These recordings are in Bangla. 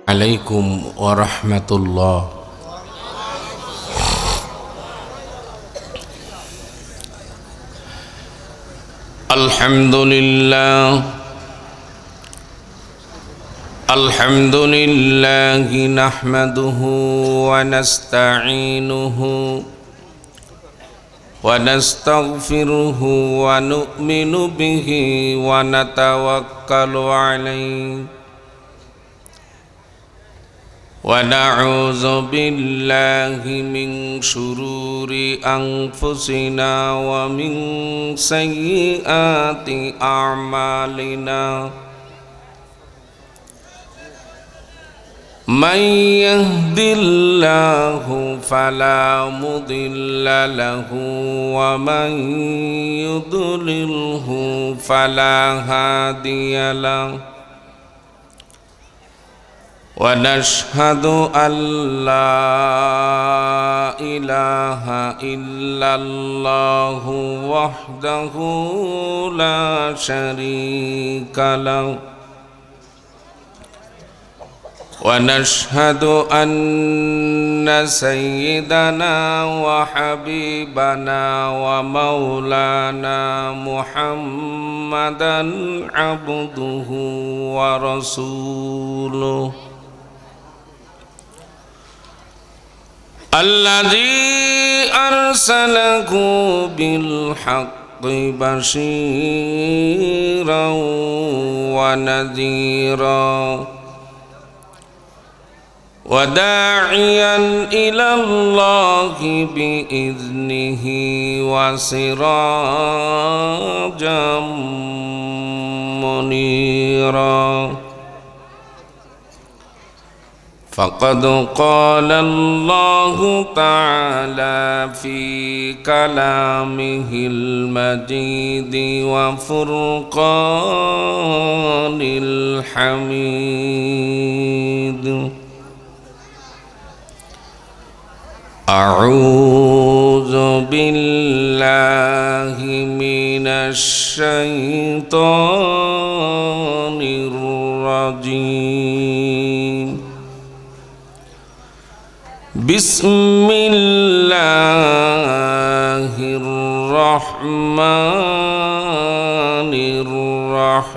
عليكم ورحمة الله. الحمد لله نحمده ونستعينه ونستغفره ونؤمن به ونتوكل عليه ونعوذ بالله من شرور أنفسنا ومن سيئات أعمالنا. من يهد الله فلا مضل له ومن يضلله فلا هادي له. ونشهد أن لا إله إلا الله وحده لا شريك له. ونشهد أن سيدنا وحبيبنا ومولانا محمدا عبده ورسوله الذي أرسله بالحق بشيرا ونذيرا وداعيا إلى الله بإذنه وسراجا منيرا. فقد قال الله تعالى في كلامه المجيد وفرقان الحميد: أعوذ بالله من الشيطان الرجيم. بسم الله الرحمن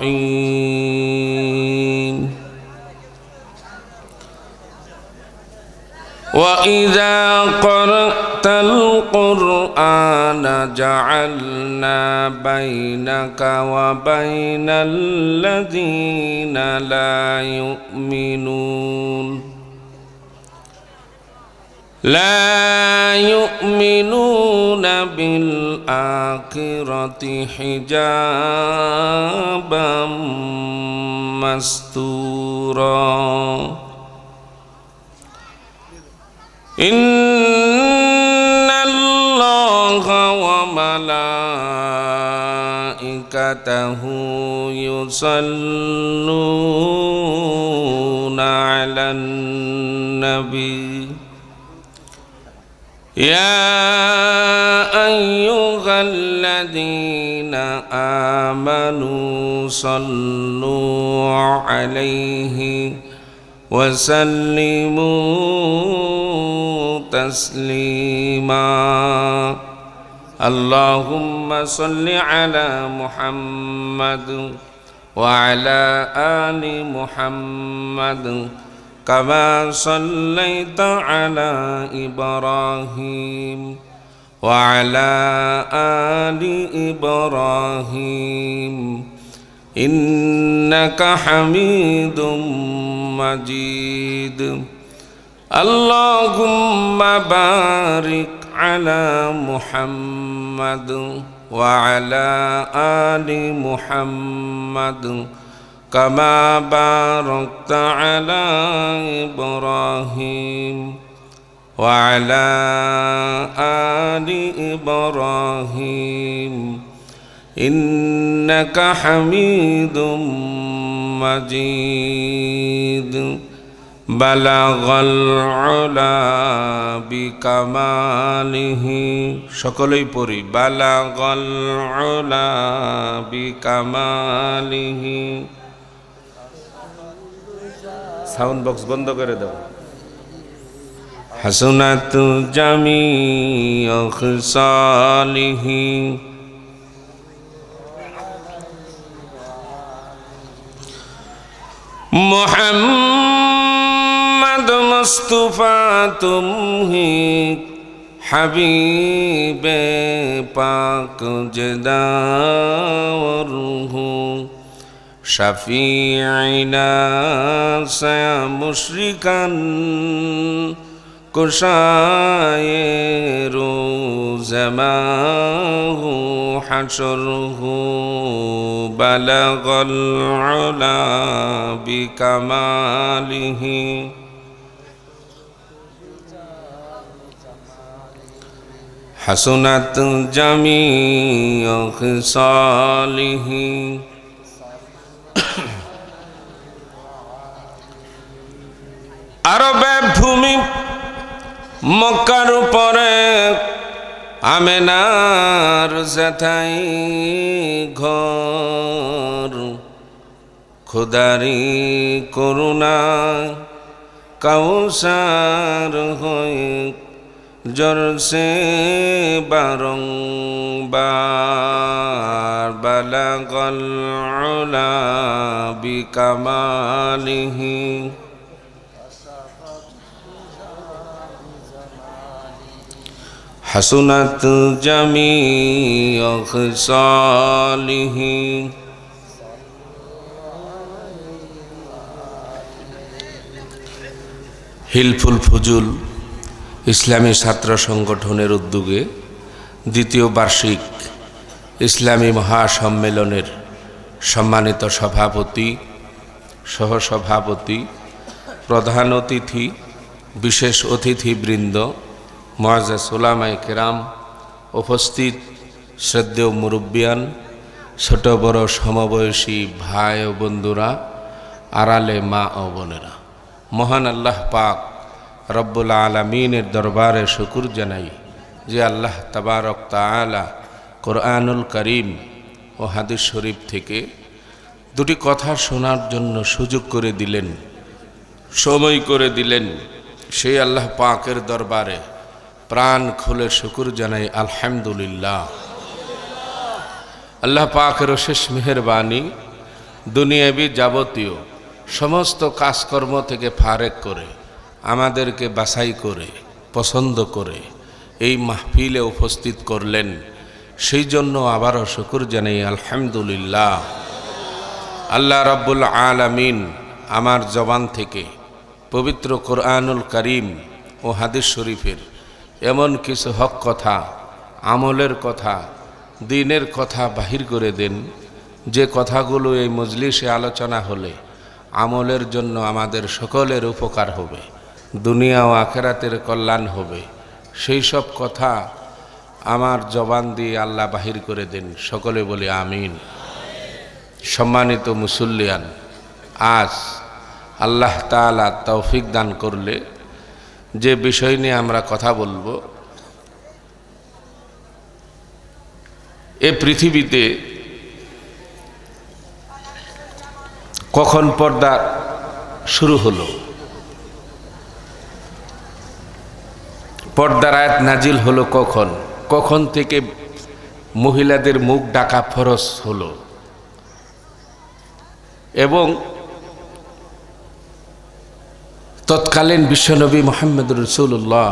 الرحيم. وإذا قرأت القرآن جعلنا بينك وبين الذين لا يؤمنون بالآخرة حجابا مستورا. إن الله وملائكته يصلون على النبي يا أيها الذين آمنوا صلوا عليه وسلموا تسليما. اللهم صل على محمد وعلى آل محمد كما صليت على إبراهيم وعلى آل إبراهيم إنك حميد مجيد. اللهم بارك على محمد وعلى آل محمد كما باركت على إبراهيم وعلى آل إبراهيم إنك حميد مجيد. بلغ العلا بكماله সকলেই পড়ি بلغ العلا بكماله সাউন্ড বক্স বন্ধ করে দাও। হাসনাত জামিউ খিসালিহি মুহাম্মদ মুস্তাফা তুমহি হাবিবে পাক জদাওরহু শাফিঈনা সা মুশরিকান কুশায়ে রোজামাহু হাশরহু বালাগাল উলা বিকামালিহি হাসনাত জামিউ খিসালিহি আরবে ভূমি মক্কার উপরে আমেনার জেঠাই ঘর খুদারি করুণা কাউসার হয়ে জরসে বারংবার বালাগাল উলা বিকামালিহি হাসনাত জামিউ খিসালিহি হিলফুল ফুজুল ইসলামী ছাত্র সংগঠনের উদ্যোগে দ্বিতীয় বার্ষিক ইসলামী মহাসম্মেলনের সম্মানিত সভাপতি, সহসভাপতি, প্রধান অতিথি, বিশেষ অতিথিবৃন্দ, মুআজ্জাজ উলামায়ে কেরাম, উপস্থিত শ্রদ্ধেয় মুরব্বিয়ান, ছোট বড় সমবয়সী ভাই ও বন্ধুরা, আড়ালে মা ও বোনেরা, মহান আল্লাহ পাক রব্বুল আলামিনের দরবারে শুকর জানাই যে আল্লাহ তাবারক তাআলা কোরআনুল কারীম ও হাদিস শরীফ থেকে দুটি কথা শোনার জন্য সুযোগ করে দিলেন, সময় করে দিলেন। সেই আল্লাহ পাকের দরবারে প্রাণ খুলে শুকর জানাই আলহামদুলিল্লাহ। আল্লাহ পাকের অশেষ মেহেরবানি, দুনিয়াবি যাবতীয় সমস্ত কাজকর্ম থেকে ফারেক করে আমাদেরকে বাছাই করে পছন্দ করে এই মাহফিলে উপস্থিত করলেন, সেই জন্য আবারও শুকর জানাই আলহামদুলিল্লাহ। আল্লাহ রাব্বুল আলামিন আমার জবান থেকে পবিত্র কোরআনুল কারীম ও হাদিস শরীফের এমন কিছু হক কথা, আমলের কথা, দ্বীনের কথা বাহির করে দেন, যে কথাগুলো এই মজলিসে আলোচনা হলে আমলের জন্য আমাদের সকলের উপকার হবে, দুনিয়া ও আখিরাতের কল্যাণ হবে। সেই সব কথা আমার জবান দিয়ে আল্লাহ বাহির করে দেন, সকলে বলি আমিন। সম্মানিত মুসল্লিয়ান, আজ আল্লাহ তাআলা তৌফিক দান করলে যে বিষয় নিয়ে আমরা কথা বলবো, এ পৃথিবীতে কখন পর্দা শুরু হলো, পর্দার আয়াত নাজিল হলো কখন, কখন থেকে মহিলাদের মুখ ঢাকা ফরজ হলো, এবং তৎকালীন বিশ্বনবী মুহাম্মদুর রাসূলুল্লাহ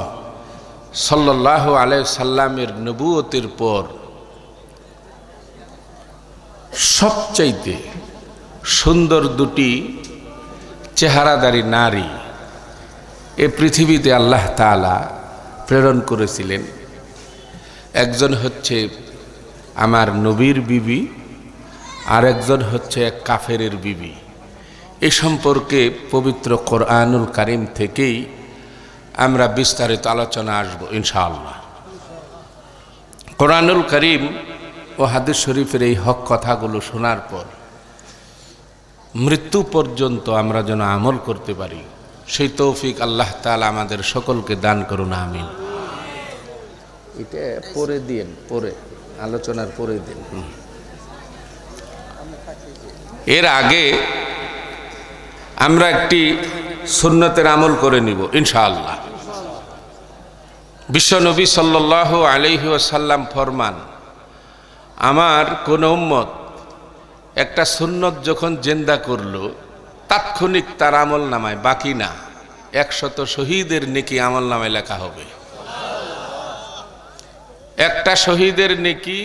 সাল্লাল্লাহু আলাইহি সাল্লামের নবুয়তের পর সবচাইতে সুন্দর দুটি চেহারাদারী নারী এ পৃথিবীতে আল্লাহ তাআলা প্রেরণ করেছিলেন। একজন হচ্ছে আমার নবীর বিবি, আর একজন হচ্ছে এক কাফেরের বিবি। এ সম্পর্কে পবিত্র কোরআনুল কারীম থেকেই আমরা বিস্তারিত আলোচনা আসব ইনশাআল্লাহ। কোরআনুল কারীম ও হাদিস শরীফের এই হক কথাগুলো শোনার পর মৃত্যু পর্যন্ত আমরা যেন আমল করতে পারি, সেই তৌফিক আল্লাহ তাআলা আমাদের সকলকে দান করুন, আমিন। এটা পরে দিন, পরে আলোচনার পরে দিন। এর আগে আমরা একটি সুন্নতের আমল করে নিব ইনশাআল্লাহ। বিশ্বনবী সাল্লাল্লাহু আলাইহি ওয়াসাল্লাম ফরমান, আমার কোন উম্মত একটা সুন্নত যখন জিন্দা করলো, তাৎক্ষণিক তার আমল নামায় বাকি না 100 শহীদের নেকি আমল নামায় লেখা হবে। একটা শহীদের নেকি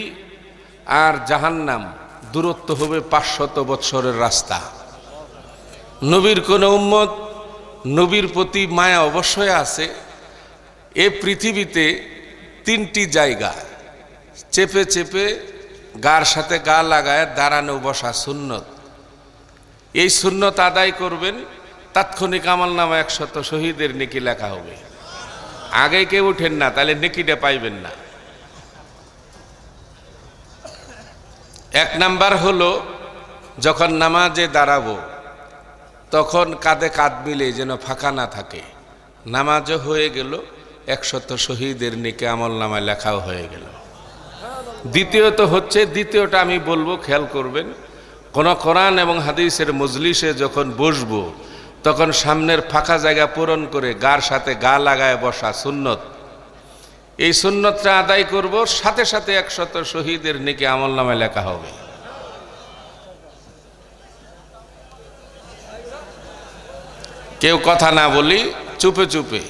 আর জাহান্নাম দূরত্ব হবে 500 বৎসরের রাস্তা। নবীর কোন উম্মত, নবীর প্রতি মায়া অবশ্যই আছে। এ পৃথিবীতে 3টি জায়গা চেপে চেপে গার সাথে গা লাগায় দাঁড়ানো বসা সুন্নত। এই সুন্নত আদায় করবেন, তাৎক্ষণিক আমল নামা 100 শহীদের নেকি লেখা হবে। আগে কেউ উঠেন না, তাহলে নেকিটা পাইবেন না। 1 নাম্বার হলো, যখন নামাজে দাঁড়াবো তখন কাঁধে কাঁধ মিলে যেন ফাঁকা না থাকে। নামাজও হয়ে গেল, 100 শহীদের নেকি আমল নামায় লেখাও হয়ে গেল। দ্বিতীয়ত হচ্ছে, দ্বিতীয়টা আমি বলবো, খেয়াল করবেন, কোন কোরআন এবং হাদিসের মজলিসে যখন বসবো তখন সামনের ফাঁকা জায়গা পূরণ করে গার সাথে গা লাগায় বসা সুন্নত। এই সুন্নতটা আদায় করব, সাথে সাথে 100 শহীদের নেকি আমল নামায় লেখা হবে। কেউ কথা না বলি, চুপে চুপে।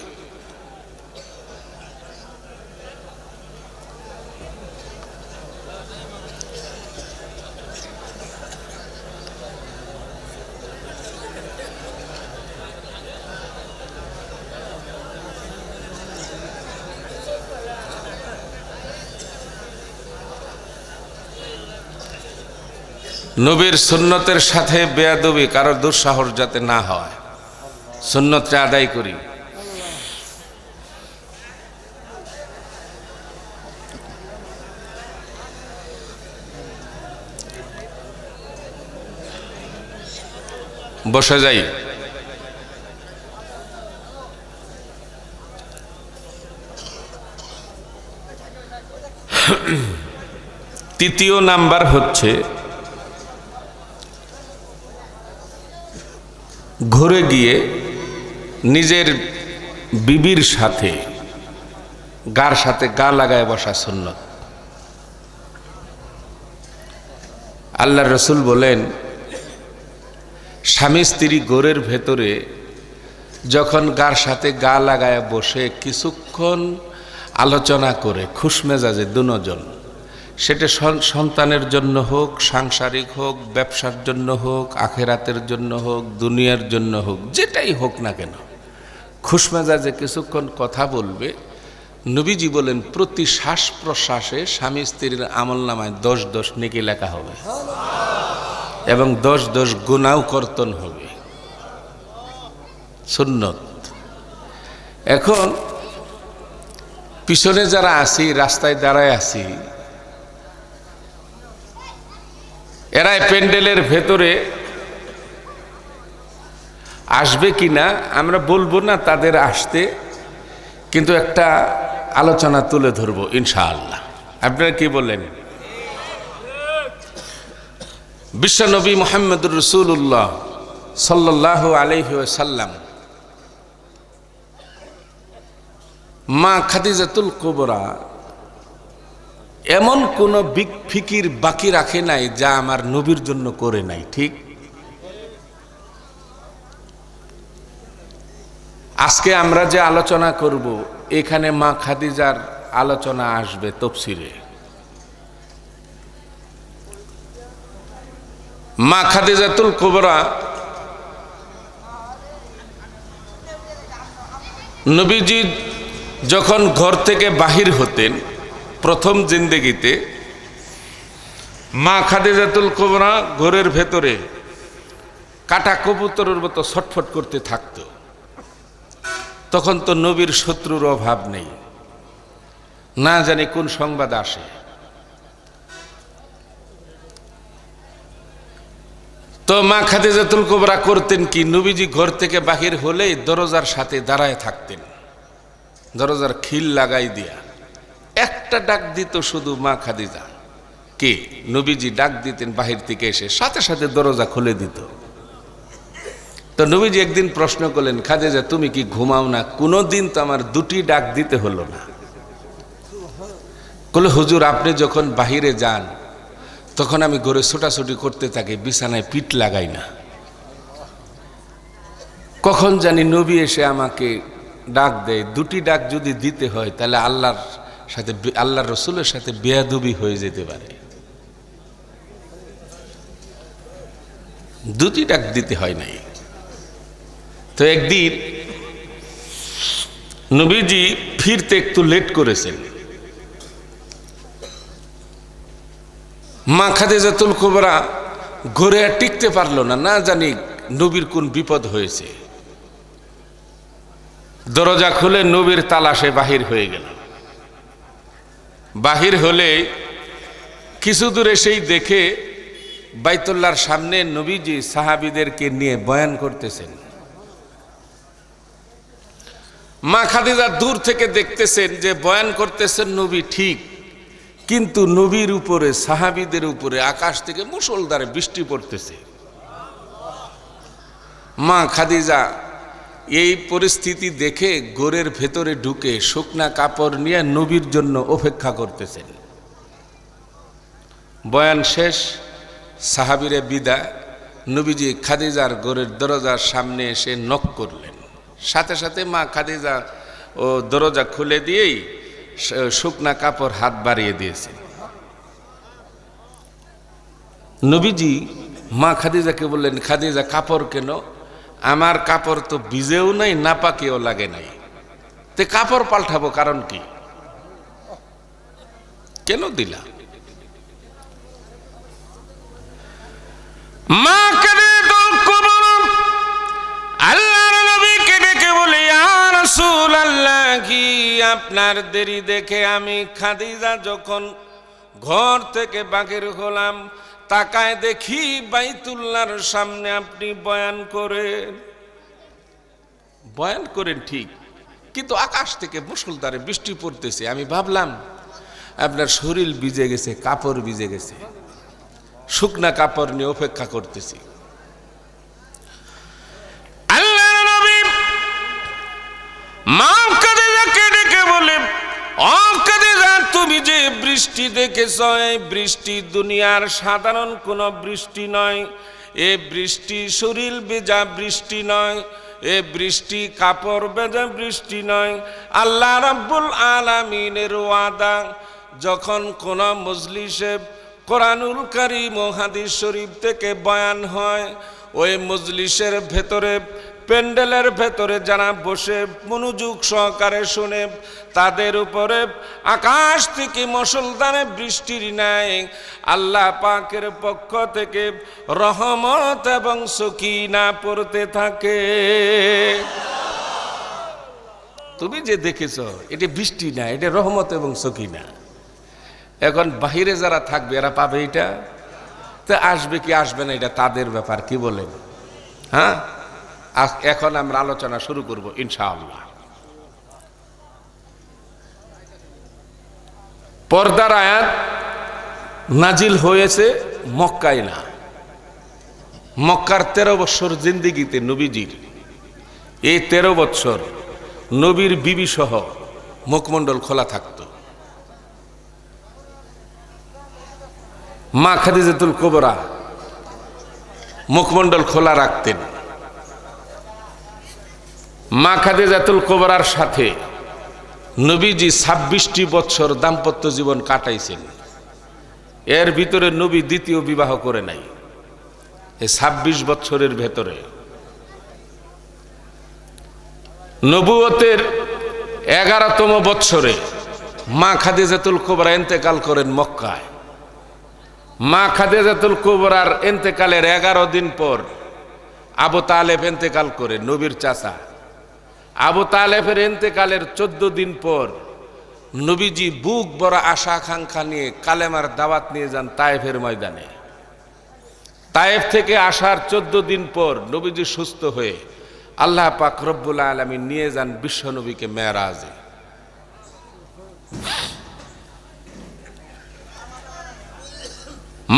নবীর সুন্নতের সাথে বেয়াদবি, কারোর দুঃসাহস যাতে না হয়, সুন্নতটা আদায় করি। বসে যাই। তৃতীয় নাম্বার হচ্ছে, ঘুরে গিয়ে নিজের বিবির সাথে গার সাথে গা লাগায় বসা সুন্নত। আল্লাহর রাসূল বলেন, স্বামী স্ত্রী ঘরের ভেতরে যখন গার সাথে গা লাগায় বসে কিছুক্ষণ আলোচনা করে খুশমেজাজে দুজন, সেটা সন্তানের জন্য হোক, সাংসারিক হোক, ব্যবসার জন্য হোক, আখেরাতের জন্য হোক, দুনিয়ার জন্য হোক, যেটাই হোক না কেন, খুশমেজাজে কিছুক্ষণ কথা বলবে। নবীজি বলেন, প্রতি শ্বাস প্রশ্বাসে স্বামী স্ত্রীর আমলনামায় 10 নেকি লেখা হবে এবং 10 গুনাহ কর্তন হবে। সুন্নত। এখন পিছনে যারা আছি, রাস্তায় দাঁড়ায় আছি, এরাই প্যান্ডেলের ভেতরে আসবে কিনা আমরা বলবো না তাদের আসতে, কিন্তু একটা আলোচনা তুলে ধরবো ইনশাআল্লাহ। আপনারা কি বলেন? বিশ্বনবী মুহাম্মদুর রাসূলুল্লাহ সাল্লাল্লাহু আলাইহি ওয়াসাল্লাম মা খাদিজাতুল কুবরা এমন কোন ফিকির বাকি রাখে নাই যা আমার নবীর জন্য করে নাই। ঠিক? আজকে আমরা যে আলোচনা করব, এখানে মা খাদিজার আলোচনা আসবে তাফসীরে। মা খাদিজাতুল কুবরা নবীজি যখন ঘর থেকে বাহির হতেন প্রথম জিন্দেগিতে, মা খাদিজাতুল কুবরা ঘরের ভেতরে কাটা কবুতরের মতো ছটফট করতে থাকতো। তখন তো নবীর শত্রুর অভাব নেই, না জানি কোন সংবাদ আসে। তো মা খাদিজাতুল কুবরা করতেন কি, নবীজি ঘর থেকে বাহির হলেই দরজার সাথে দাঁড়ায় থাকতেন, দরজার খিল লাগাই দিয়া। একটা ডাক দিত শুধু মা খাদিজা, কে? নবীজি ডাক দিতেন বাহির থেকে এসে, সাথে সাথে দরজা খুলে দিত। তো নবীজি একদিন প্রশ্ন করলেন, খাদিজা তুমি কি ঘুমাও না? কোনোদিন তো আমার দুটি ডাক দিতে হলো না। বলে, হুজুর আপনি যখন বাহিরে যান তখন আমি ঘরে ছোটাছুটি করতে থাকি, বিছানায় পিঠ লাগাই না। কখন জানি নবী এসে আমাকে ডাক দেয়। দুটি ডাক যদি দিতে হয় তাহলে আল্লাহর রসুলের সাথে বেয়াদবি হয়ে যেতে পারে। দুটি ডাক দিতে হয় নাই। তো একদিন নবীজি ফিরতে একটু লেট করেছেন। মা খাদিজাতুল কুবরা ঘরে আর টিকতে পারল না, না জানি নবীর কোন বিপদ হয়েছে। দরজা খুলে নবীর তালাশে বাহির হয়ে গেল। বাহির হলে কিছু দূর এসেই দেখে বাইতুল্লাহর সামনে নবীজি সাহাবীদেরকে নিয়ে বয়ান করতেছেন। মা খাদিজা দূর থেকে দেখতেছেন যে বয়ান করতেছেন নবী ঠিক, কিন্তু নবীর উপরে সাহাবীদের উপরে আকাশ থেকে মুষলধারে বৃষ্টি পড়তেছে। মা খাদিজা এই পরিস্থিতি দেখে ঘরের ভেতরে ঢুকে শুকনা কাপড় নিয়ে নবীর জন্য অপেক্ষা করতেছেন। বয়ান শেষ, সাহাবীরে বিদায়, নবীজি খাদিজার ঘরের দরজার সামনে এসে নক করলেন। সাথে সাথে মা খাদিজা ও দরজা খুলে দিয়েই শুকনা কাপড় হাত বাড়িয়ে দিয়েছে। নবীজি মা খাদিজাকে বললেন, খাদিজা কাপড় কেন? আমার কাপড় তো ভিজেও নাই, নাপাকেও লাগে নাই, তে কাপড় পাল্টাবো কারণ কি? কেন দিলা? মা খাদিজাতুল কুবরা আল্লাহর নবীকে ডেকে বলে, ইয়া রাসূলুল্লাহ, কি আপনার দেরি দেখে আমি খাদিজা যখন ঘর থেকে বাহির হলাম তাকায় দেখি বাইতুল্লাহর সামনে আপনি বয়ান করেন ঠিক, কিন্তু আকাশ থেকে মুষলধারে বৃষ্টি পড়তেছে। আমি ভাবলাম আপনার শরীর ভিজে গেছে, কাপড় ভিজে গেছে, শুকনা কাপড় নিয়ে অপেক্ষা করতেছি। আল্লাহর নবী মা খাদিজাকে ডেকে বলে, ও খাদিজা, তুমি যে বৃষ্টি দেখেছ এই বৃষ্টি দুনিয়ার সাধারণ কোন বৃষ্টি নয়। এ বৃষ্টি শরীর ভেজা বৃষ্টি নয়, এ বৃষ্টি কাপড় ভেজা বৃষ্টি নয়। আল্লাহ রাব্বুল আলামিনের ওয়াদা, যখন কোন মজলিসে কোরআনুল কারীম ও হাদিস শরীফ থেকে বয়ান হয়, ওই মজলিসের ভেতরে প্যান্ডেলের ভেতরে যারা বসে মনোযোগ সহকারে শুনে, তাদের উপরে আকাশ থেকে মুষলধারে বৃষ্টির ন্যায় আল্লাহ পাকের পক্ষ থেকে রহমত এবং সকিনা পড়তে থাকে। তুমি যে দেখেছ এটা বৃষ্টি না, এটা রহমত এবং সকিনা। এখন বাহিরে যারা থাকবে এরা পাবে এটা? তো আসবে কি আসবে না এটা তাদের ব্যাপার, কি বলেন? হ্যাঁ, এখন আমরা আলোচনা শুরু করব ইনশাআল্লাহ। পর্দার আয়াত নাজিল হয়েছে মক্কায় না, মক্কার 13 বছর জিন্দিগিতে নবীজির। এই 13 বছর নবীর বিবি সহ মুখমণ্ডল খোলা থাকত। মা খাদিজাতুল কুবরা মুখমণ্ডল খোলা রাখতেন। মা খাদিজাতুল কুবরার সাথে নবীজি 26টি বছর দাম্পত্য জীবন কাটাইছেন। এর ভিতরে নবী দ্বিতীয় বিবাহ করে নাই। এই 26 বছরের ভেতরে নবুয়তের 11তম বছরে মা খাদিজাতুল কুবরা ইন্তেকাল করেন মক্কায়। মা খাদিজাতুল কুবরার ইন্তেকালের 11 দিন পর আবু তালেব ইন্তেকাল করে, নবীর চাচা। আবু তালেবের ইন্তেকালের 14 দিন পর নবীজি বুক বড় আশা আকাঙ্ক্ষা নিয়ে কালেমার দাওয়াত নিয়ে যান তায়েফের ময়দানে। তায়েফ থেকে আসার 14 দিন পর নবীজি সুস্থ হয়ে আল্লাহ পাক রব্বুল আলামিন নিয়ে যান বিশ্ব নবীকে মেরাজে।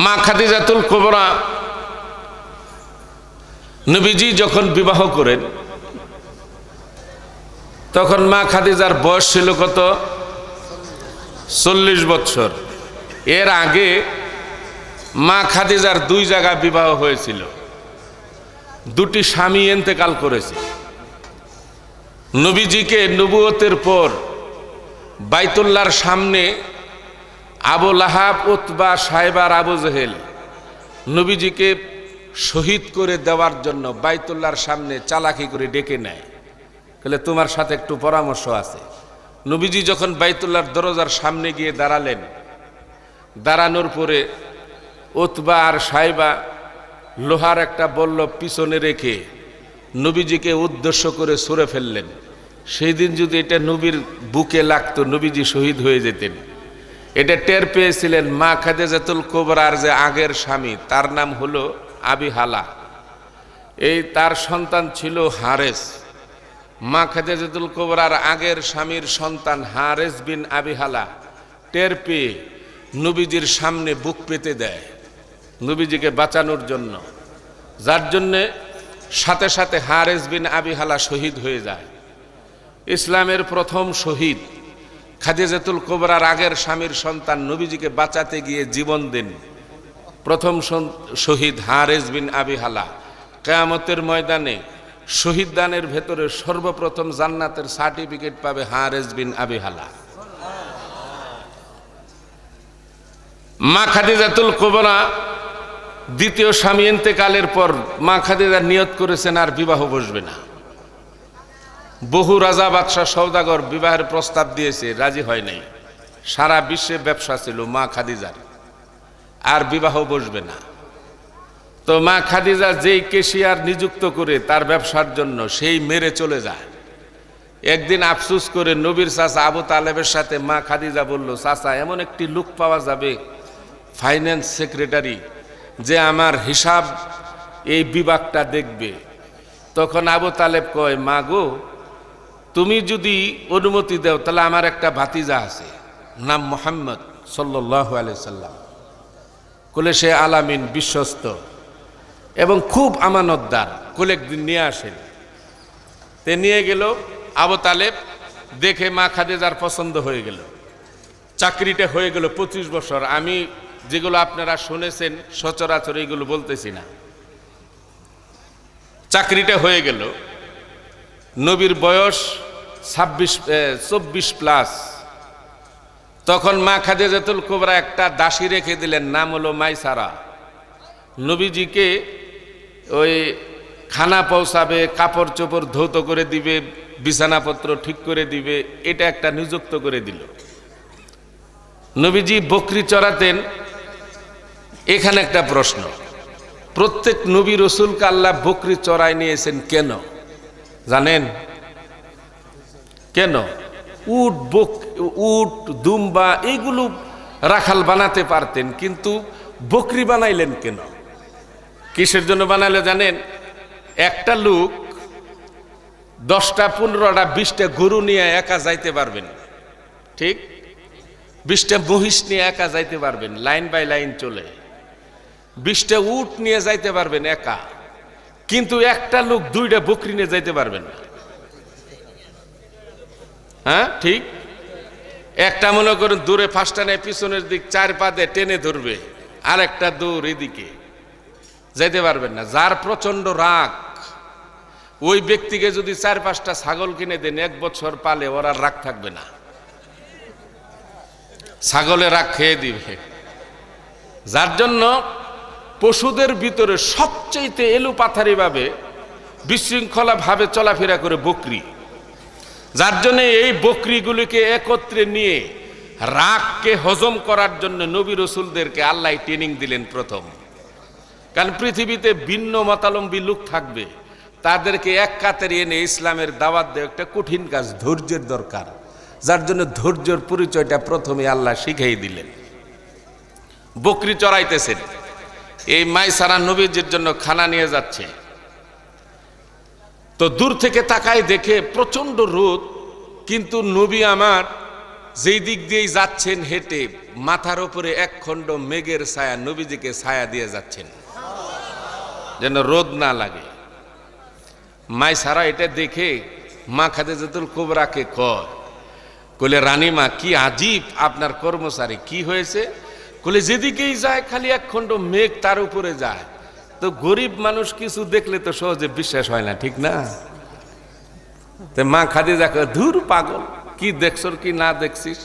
মা খাদিজাতুল কুবরা নবীজি যখন বিবাহ করেন তখন মা খাদিজার বয়স ছিল কত? 40 বছর। এর আগে মা খাদিজার 2 জায়গায় বিবাহ হয়েছিল, 2টি স্বামী ইন্তেকাল করেছে। নবীজিকে নবুয়তের পর বাইতুল্লাহর সামনে আবু লাহাব, উতবা, সাইবার, আবু জেহেল নবীজিকে শহীদ করে দেওয়ার জন্য বাইতুল্লাহর সামনে চালাকি করে ডেকে নেয়, বলে তোমার সাথে একটু পরামর্শ আছে। নবীজি যখন বাইতুল্লাহর দরজার সামনে গিয়ে দাঁড়ালেন, দাঁড়ানোর পরে উতবা আর সাইবা লোহার একটা বল্লভ পিছনে রেখে নবীজিকে উদ্দেশ্য করে ছুঁড়ে ফেললেন। সেই দিন যদি এটা নবীর বুকে লাগতো, নবীজি শহীদ হয়ে যেতেন। এটা টের পেয়েছিলেন মা খাদিজাতুল কুবরার যে আগের স্বামী, তার নাম হলো আবি হালা। এই তার সন্তান ছিল হারেস। মা খাদিজাতুল কুবরার আগের স্বামীর সন্তান হারেস বিন আবি হালা টের পেয়ে নবীজির সামনে বুক পেতে দেয় নবীজিকে বাঁচানোর জন্য, যার জন্যে সাথে সাথে হারেস বিন আবি হালা শহীদ হয়ে যায়। ইসলামের প্রথম শহীদ খাদিজাতুল কুবরার আগের স্বামীর সন্তান নবীজিকে বাঁচাতে গিয়ে জীবন দেন। প্রথম শহীদ হারেস বিন আবি হালা। কিয়ামতের ময়দানে শহীদ দানের ভেতরে সর্বপ্রথম জান্নাতের সার্টিফিকেট পাবে হারেস বিন আবি হালা। মা খাদিজাতুল কুবরা দ্বিতীয় স্বামী ইন্তেকালের পর মা খাদিজা নিয়ত করেছেন আর বিবাহ বসবে না। বহু রাজা, বাদশাহ, সওদাগর বিবাহের প্রস্তাব দিয়েছে, রাজি হয় নাই। সারা বিশ্বে ব্যবসা ছিল মা খাদিজার, আর বিবাহ বসবে না। তো মা খাদিজা যেই কেশিয়ার নিযুক্ত করে তার ব্যবসার জন্য, সেই মেরে চলে যায়। একদিন আফসুস করে নবীর চাচা আবু তালেবের সাথে মা খাদিজা বলল, চাচা এমন একটি লোক পাওয়া যাবে ফাইন্যান্স সেক্রেটারি, যে আমার হিসাব এই বিভাগটা দেখবে। তখন আবু তালেব কয়, মা গো, তুমি যদি অনুমতি দাও তাহলে আমার একটা ভাতিজা আছে, নাম মুহাম্মদ সাল্লাল্লাহু আলাইহি সাল্লাম। কোলে সে আলামিন, বিশ্বস্ত এবং খুব আমানতদার, কোলে একদিন নিয়ে আসেন। তে নিয়ে গেল আবু তালেব, দেখে মা খাদিজার পছন্দ হয়ে গেল। চাকরিটা হয়ে গেল 25 বছর। আমি যেগুলো আপনারা শুনেছেন সচরাচর এইগুলো বলতেছি না। চাকরিটা হয়ে গেল। নবীর বয়স 24 প্লাস। তখন মা খাদিজাতুল কুবরা একটা দাসী রেখে দিলেন, নাম হলো মাইসারা। নবীজিকে ওই খানা পৌঁছাবে, কাপড় চোপড় ধৌত করে দিবে, বিছানাপত্র ঠিক করে দিবে, এটা একটা নিযুক্ত করে দিল। নবীজি বকরি চড়াতেন। এখানে একটা প্রশ্ন, প্রত্যেক নবী রসুলকে আল্লাহ বকরি চড়ায় নিয়েছেন কেন জানেন? কেন? উট, দুম্বা এইগুলো রাখাল বানাতে পারতেন, কিন্তু বকরি বানাইলেন কেন? কিসের জন্য বানাইলে জানেন? একটা লোক 10টা, 15টা, 20টা গরু নিয়ে একা যাইতে পারবেন, ঠিক? 20টা মহিষ নিয়ে একা যাইতে পারবেন, লাইন বাই লাইন চলে। 20টা উট নিয়ে যাইতে পারবেন একা, কিন্তু একটা লোক 2টা বকরি নিয়ে যাইতে পারবেন না। হ্যাঁ, ঠিক? একটা মনে করেন দূরে 5টা নেয়, পিছনের দিক 4 পা দিয়ে টেনে ধরবে, আর একটা দূর এদিকে যাইতে পারবেন না। যার প্রচন্ড রাগ, ওই ব্যক্তিকে যদি 4-5টা ছাগল কিনে দেন, 1 বছর পালে ওর আর রাগ থাকবে না, ছাগলে রাগ খেয়ে দিবে। যার জন্য পশুদের ভিতরে সবচেয়ে এলোপাথারি ভাবে, বিশৃঙ্খলা ভাবে চলাফেরা করে বকরি। যার জন্য এই বকরিগুলিকে একত্রে নিয়ে রাগকে হজম করার জন্য নবী রসুলদেরকে আল্লাহ ট্রেনিং দিলেন প্রথম। কারণ পৃথিবীতে ভিন্ন মতালম্বী লোক থাকবে, তাদেরকে এক কাতারে এনে ইসলামের দাওয়াত দেওয়া একটা কঠিন কাজ, ধৈর্যের দরকার। যার জন্য ধৈর্যের পরিচয়টা প্রথমে আল্লাহ শিখাই দিলেন। বকরি চড়াইতেছেন, এই মাইসারা নবীজির জন্য খানা নিয়ে যাচ্ছে। তো দূর থেকে তাকায় দেখে প্রচন্ড রোদ, কিন্তু নবী আমার যেই দিক দিয়েই যাচ্ছেন হেঁটে, মাথার উপরে এক খণ্ড মেঘের ছায়া নবীজিকে ছায়া দিয়ে যাচ্ছেন, যেন রোদ না লাগে। মাই সারা এটা দেখে মা খাদিজাতুল কুবরাকে কয়, কইলে রানীমা কি আজীব আপনার কর্মচারী, কি হয়েছে? কইলে যেদিকেই যায় খালি এক খণ্ড মেঘ তার উপরে যায়। তো গরিব মানুষ কিছু দেখলে তো সহজে বিশ্বাস হয় না, ঠিক না? তো মা খাদিজা কয়, ধুর পাগল, কি দেখছর কি না দেখছিস,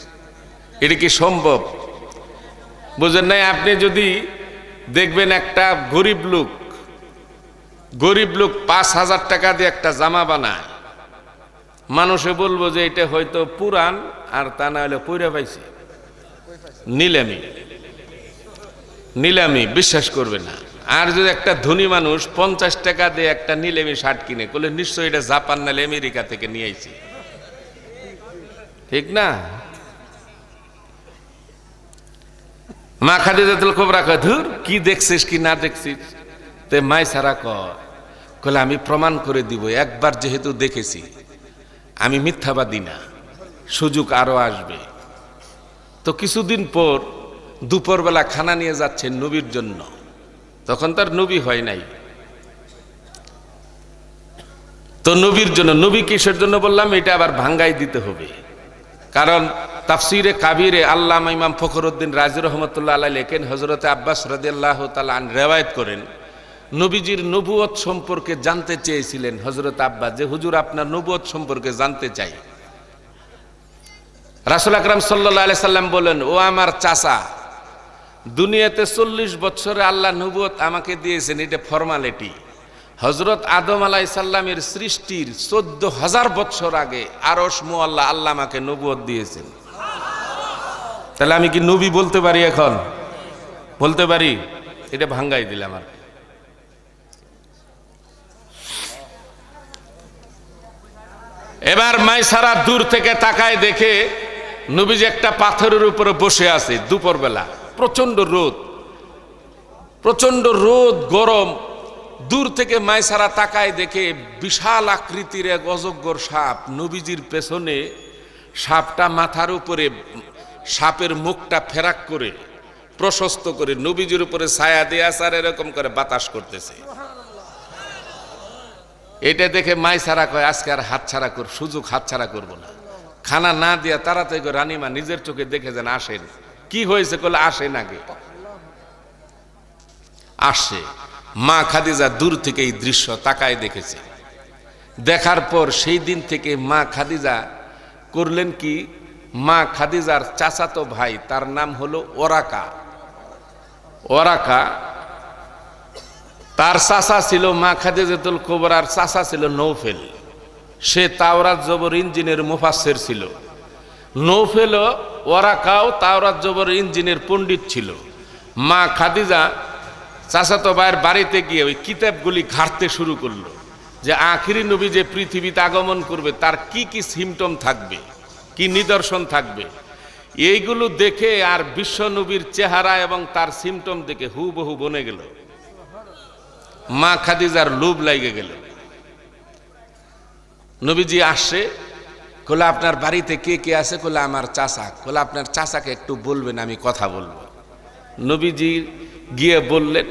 এটা কি সম্ভব? বুঝেন নাই? আপনি যদি দেখবেন একটা গরিব লোক 5,000 টাকা দিয়ে একটা জামা বানায়, মানুষে বলবো যে এটা হয়তো পুরান, আর তা না হলে পইরা পাইছে, নিলামি, বিশ্বাস করবে না। আর যদি একটা ধনী মানুষ 50 টাকা দিয়ে একটা নিলামি শার্ট কিনে, বলে নিশ্চয়ই এটা জাপান নাহলে আমেরিকা থেকে নিয়ে আইছে, ঠিক না? মা খাদিজাতুল কুবরা কয়, ধুর কি দেখছিস কি না দেখছিস? তে মাই সারা কলে আমি প্রমাণ করে দিব, একবার যেহেতু দেখেছি আমি মিথ্যাবাদী না, সুযোগ আরো আসবে। তো কিছুদিন পর দুপুরবেলা খানা নিয়ে যাচ্ছেন নবীর জন্য, তখন তার নবী হয় নাই। তো নবীর জন্য, নবী কিসের জন্য বললাম, এটা আবার ভাঙ্গাই দিতে হবে। কারণ তাফসিরে কাবিরে আল্লামা ইমাম ফখরুদ্দিন রাজি রহমতুল্লাহ আলাইহি লেখেন, হযরতে আব্বাস রাদিয়াল্লাহু তাআলা আন রিওয়ায়াত করেন, নবীজির নবুয়ত সম্পর্কে জানতে চেয়েছিলেন হযরত আব্বাস, যে হুজুর আপনার নবুয়ত সম্পর্কে জানতে চাই। রাসূল আকরাম সাল্লাল্লাহু আলাইহি সাল্লাম বলেন, ও আমার চাচা, দুনিয়াতে 40 বছরে আল্লাহ নবুয়ত আমাকে দিয়েছেন, এটা ফরমালিটি। হযরত আদম আলাইহিস সালামের সৃষ্টির 14,000 বছর আগে আরশ মুআল্লা আল্লাহ আমাকে নবুয়ত দিয়েছেন। তাহলে আমি কি নবী বলতে পারি? এখন বলতে পারি? এটা ভাঙ্গাই দিলাম। আর এবার মাইসারা দূর থেকে তাকায়, দেখে নবীজি একটা পাথরের উপরে বসে আছে। দুপুরবেলা প্রচন্ড রোদ, গরম। দূর থেকে মাইসারা তাকায়, দেখে বিশাল আকৃতির এক অজগর সাপ নবীজির পেছনে। সাপটা মাথার উপরে, সাপের মুখটা ফেরাক করে প্রশস্ত করে নবীজির উপরে ছায়া দিয়ে আছে, আর এরকম করে বাতাস করতেছে। এটা দেখে মাইসারা কয়, আজকে আর সুযোগ হাতছাড়া করবো না। খানা না দিয়া তাড়াতাড়ি করে রানীমা নিজের চোখে দেখে যেন আসেন। কি হয়েছে? বলে আসেন আগে। আসে। মা খাদিজা দূর থেকে এই দৃশ্য তাকায় দেখেছে। দেখার পর সেই দিন থেকে মা খাদিজা করলেন কি, মা খাদিজার চাচাতো ভাই, তার নাম হলো ওরাকা। তার চাচা ছিল, মা খাদিজাতুল কুবরার চাচা ছিল নৌফেল। সে তাওরাত জবর ইঞ্জিনের মুফাসসির ছিল। নৌফেলও ওরাকাও তাওরাত জবর ইঞ্জিনের পণ্ডিত ছিল। মা খাদিজা চাচাতো ভাইয়ের বাড়িতে গিয়ে ওই কিতাবগুলি ঘাঁটতে শুরু করলো, যে আখিরি নবী যে পৃথিবীতে আগমন করবে তার কি কি সিমটম থাকবে, কি নিদর্শন থাকবে। এইগুলো দেখে আর বিশ্ব নবীর চেহারা এবং তার সিমটম দেখে হুবহু বনে গেল। মা খাদিজার লোভ লাগে গেল। নবীজি আসছে, কলে আপনার বাড়িতে কে কে আছে? কলে আমার চাচা। কলে আপনার চাচাকে একটু বলবেন, আমি কথা বলবো। নবীজি গিয়ে বললেন।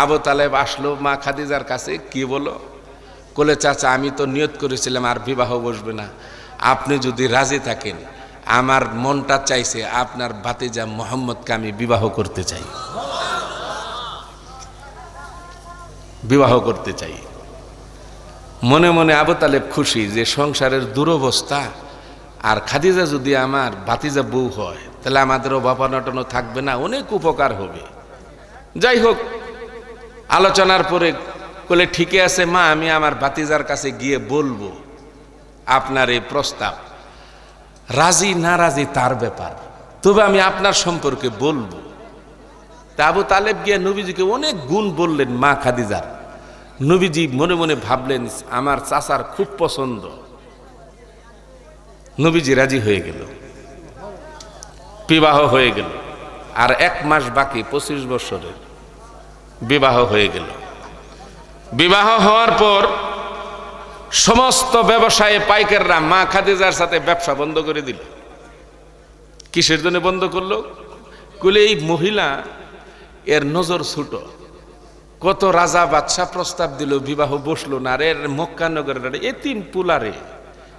আবু তালেব আসলো মা খাদিজার কাছে। কি বলো? কলে চাচা, আমি তো নিয়ত করেছিলাম আর বিবাহ বসবে না, আপনি যদি রাজি থাকেন, আমার মনটা চাইছে আপনার ভাতিজা মুহাম্মদকে আমি বিবাহ করতে চাই। মনে মনে আবু তালেব খুশি যে সংসারের দুরবস্থা, আর খাদিজা যদি আমার ভাতিজা বউ হয় তাহলে আমাদের অভাব অনটনও থাকবে না, অনেক উপকার হবে। যাই হোক, আলোচনার পরে বলে ঠিকই আছে মা, আমি আমার ভাতিজার কাছে গিয়ে বলবো আপনার এই প্রস্তাব। রাজি না রাজি তার ব্যাপার, তবে আমি আপনার সম্পর্কে বলবো। তা আবু তালেব গিয়ে নবীজিকে অনেক গুণ বললেন মা খাদিজার। নবীজি মনে মনে ভাবলেন আমার চাচার খুব পছন্দ। নবীজি রাজি হয়ে গেল, বিবাহ হয়ে গেল। আর 1 মাস বাকি, 25 বছরের বিবাহ হয়ে গেল। বিবাহ হওয়ার পর সমস্ত ব্যবসায়ী পাইকাররা মা খাদিজার সাথে ব্যবসা বন্ধ করে দিল। কিসের জন্য বন্ধ করলো? বলে এই মহিলা, এর নজর ছোট, কত রাজা বাদশাহ প্রস্তাব দিল, বিবাহ বসলো না। আরে মক্কা নগরের এতিম পুলারে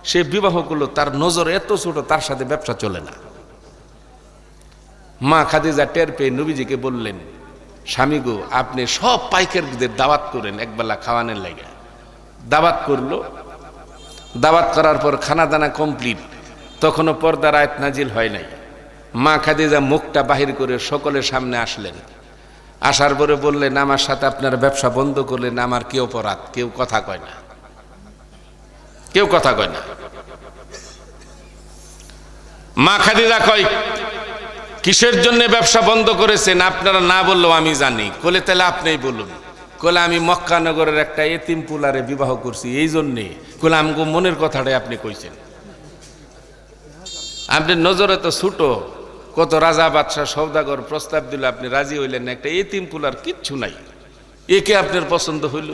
সে বিবাহ করলো, তার নজর এত ছোট, তার সাথে ব্যবসা চলে না। মা খাদিজা টের পেয়ে নবীজিকে বললেন, স্বামী গো, আপনি সব পাইকারদের দাওয়াত করেন একবেলা খাওয়ানোর লাগে। দাওয়াত করলো। দাওয়াত করার পর খানা দানা কমপ্লিট, তখনও পর্দার আয়াত নাজিল হয় নাই। মা খাদিজা মুখটা বাহির করে সকলের সামনে আসলেন। আসার পরে বললেন, আমার সাথে আপনার ব্যবসা বন্ধ করলেন, আমার কি অপরাধ? কেউ কথা কয় না, কেউ কথা কয় না। মা খাদিজা কয়, কিসের জন্য ব্যবসা বন্ধ করেছেন? আপনারা না বললেও আমি জানি। কোলে তাহলে আপনিই বলুন। কোলে আমি মক্কা নগরের একটা এতিম পুলারে বিবাহ করছি এই জন্যে। কোলে আমগো মনের কথাটাই আপনি কইছেন। আপনার নজরে তো ছোট, কত রাজা বাদশাহ সওদাগর প্রস্তাব দিল, আপনি রাজি হইলেন না। একটা এতিম পুলার কিচ্ছু নাই, একে আপনার পছন্দ হইল,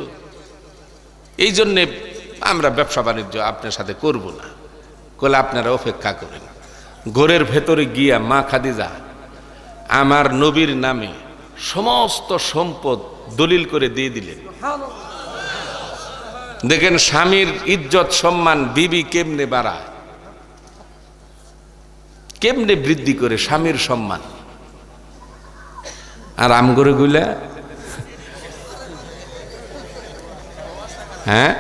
এই জন্যে আমরা ব্যবসা বাণিজ্য আপনার সাথে করব না। কোলে আপনারা অপেক্ষা করেন। ঘরের ভেতরে গিয়া মা খাদিজা আমার নবীর নামে সমস্ত সম্পদ দলিল করে দিয়ে দিলেন। দেখেন স্বামীর ইজ্জত সম্মান বিবি কেমনে বাড়ায়, কেমনে বৃদ্ধি করে স্বামীর সম্মান। আর আমগরে গুলা, হ্যাঁ,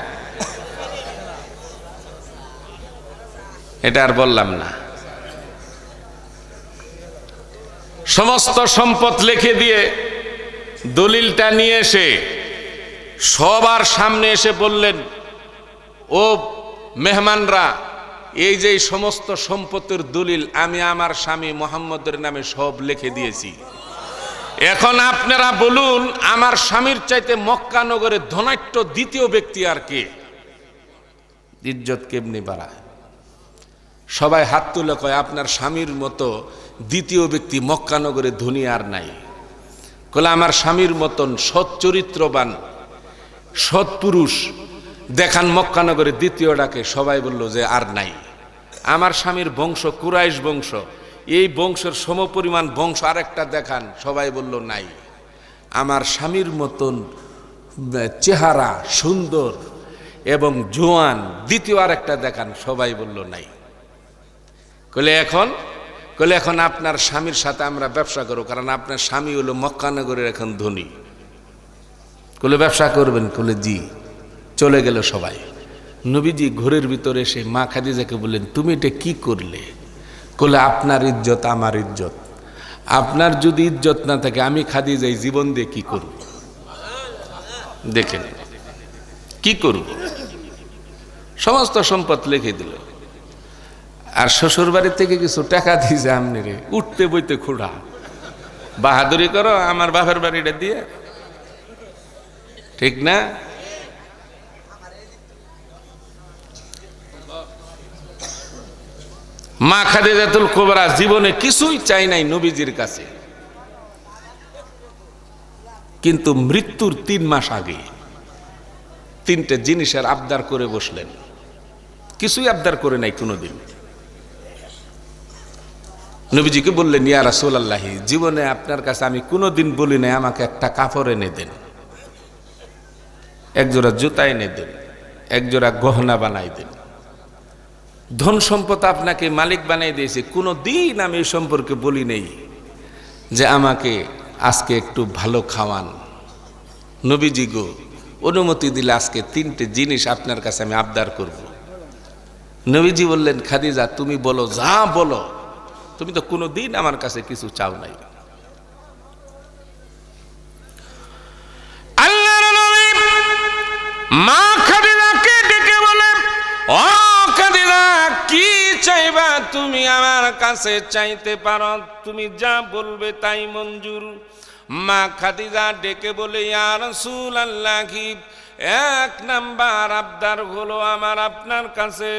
এটা আর বললাম না। সমস্ত সম্পদ লিখে দিয়ে দলিলটা নিয়ে এসে সবার সামনে এসে বললেন, ও মেহমানরা, এই যে সমস্ত সম্পত্তির দলিল আমি আমার স্বামী মুহাম্মদের নামে সব লিখে দিয়েছি। এখন আপনারা বলুন, আমার স্বামীর চাইতে মক্কা নগরে ধনাঢ্য দ্বিতীয় ব্যক্তি আর কে? ইজ্জত কেমনি বাড়ায়? সবাই হাত তুলে কয়, আপনার স্বামীর মতো দ্বিতীয় ব্যক্তি মক্কা নগরে ধনী আর নাই। কলে আমার স্বামীর মতন সৎ চরিত্রবান সৎ পুরুষ দেখান মক্কা নগরে দ্বিতীয়টাকে। সবাই বলল যে আর নাই। আমার স্বামীর বংশ কুরাইশ বংশ, এই বংশের সমপরিমাণ বংশ আরেকটা দেখান। সবাই বলল নাই। আমার স্বামীর মতন চেহারা সুন্দর এবং জোয়ান দ্বিতীয় আরেকটা দেখান। সবাই বলল নাই। কলে এখন আপনার স্বামীর সাথে আমরা ব্যবসা করব, কারণ আপনার স্বামী হলো মক্কা নগরের এখন ধনী। কলে ব্যবসা করবেন? কলে জি। চলে গেল সবাই। নবীজি ঘরের ভিতরে এসে মা খাদিজাকে বললেন, তুমি এটা কি করলে? কলে আপনার ইজ্জত আমার ইজ্জত। আপনার যদি ইজ্জত না থাকে আমি খাদিজা এই জীবন দিয়ে কি করব? দেখেন কি করব। সমস্ত সম্পদ লিখে দিল। আর শ্বশুর বাড়ি থেকে কিছু টাকা দিয়েছে আমনি রে, উঠতে বইতে খুঁড়া বাহাদুরি করো আমার বাপের বাড়িটা দিয়ে, ঠিক না? মা খাদিজাতুল কুবরা জীবনে কিছুই চাই নাই নবীজির কাছে, কিন্তু মৃত্যুর 3 মাস আগে 3টে জিনিসের আবদার করে বসলেন। কিছুই আবদার করে নাই কোনোদিন। নবীজিকে বললেন, ইয়া রাসূলুল্লাহ, জীবনে আপনার কাছে আমি কোনোদিন বলি নাই আমাকে একটা কাপড় এনে দেন, একজোড়া জুতা এনে দেন, একজোড়া গহনা বানাই দেন। ধন সম্পদ আপনাকে মালিক বানাই দিয়েছে, কোনো দিন আমি এই সম্পর্কে বলি নেই যে আমাকে আজকে একটু ভালো খাওয়ান। নবীজি গো, অনুমতি দিলে আজকে 3টে জিনিস আপনার কাছে আমি আবদার করব। নবীজি বললেন, খাদিজা তুমি বলো, যা বলো, তুমি তো কোনো দিন আমার কাছে কিছু চাও নাই। আল্লাহর নবী মা খাদিজাকে ডেকে বলে, ও খাদিজা, কি চাইবা তুমি আমার কাছে চাইতে পারো, তুমি যা বলবে তাই মঞ্জুর। মা খাদিজা ডেকে বলে, ইয়া রাসূলুল্লাহ, 1 নাম্বার আবদার হলো আমার আপনার কাছে,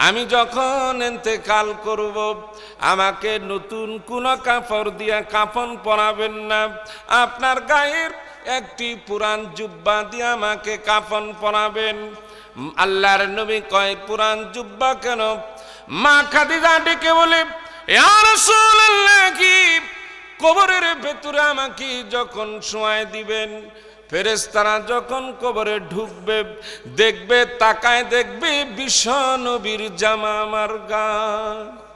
আমি যখন ইন্তেকাল করব আমাকে নতুন কোন কাপড় দিয়া কাফন পরাবেন না, আপনার গায়ের একটি পুরান জুব্বা দিয়ে আমাকে কাফন পরাবেন। আল্লাহর নবী কয়, পুরান জুব্বা কেন? মা খাদিজা ডেকে বলে, ইয়া রাসূলুল্লাহ, কবরের ভেতরে আমাকে যখন শোয়ায় দিবেন ফেরেশতারা যখন কবরে ঢুকবে, দেখবে, তাকায় দেখবে বিশ্ব নবীর জামা আমার গায়ে।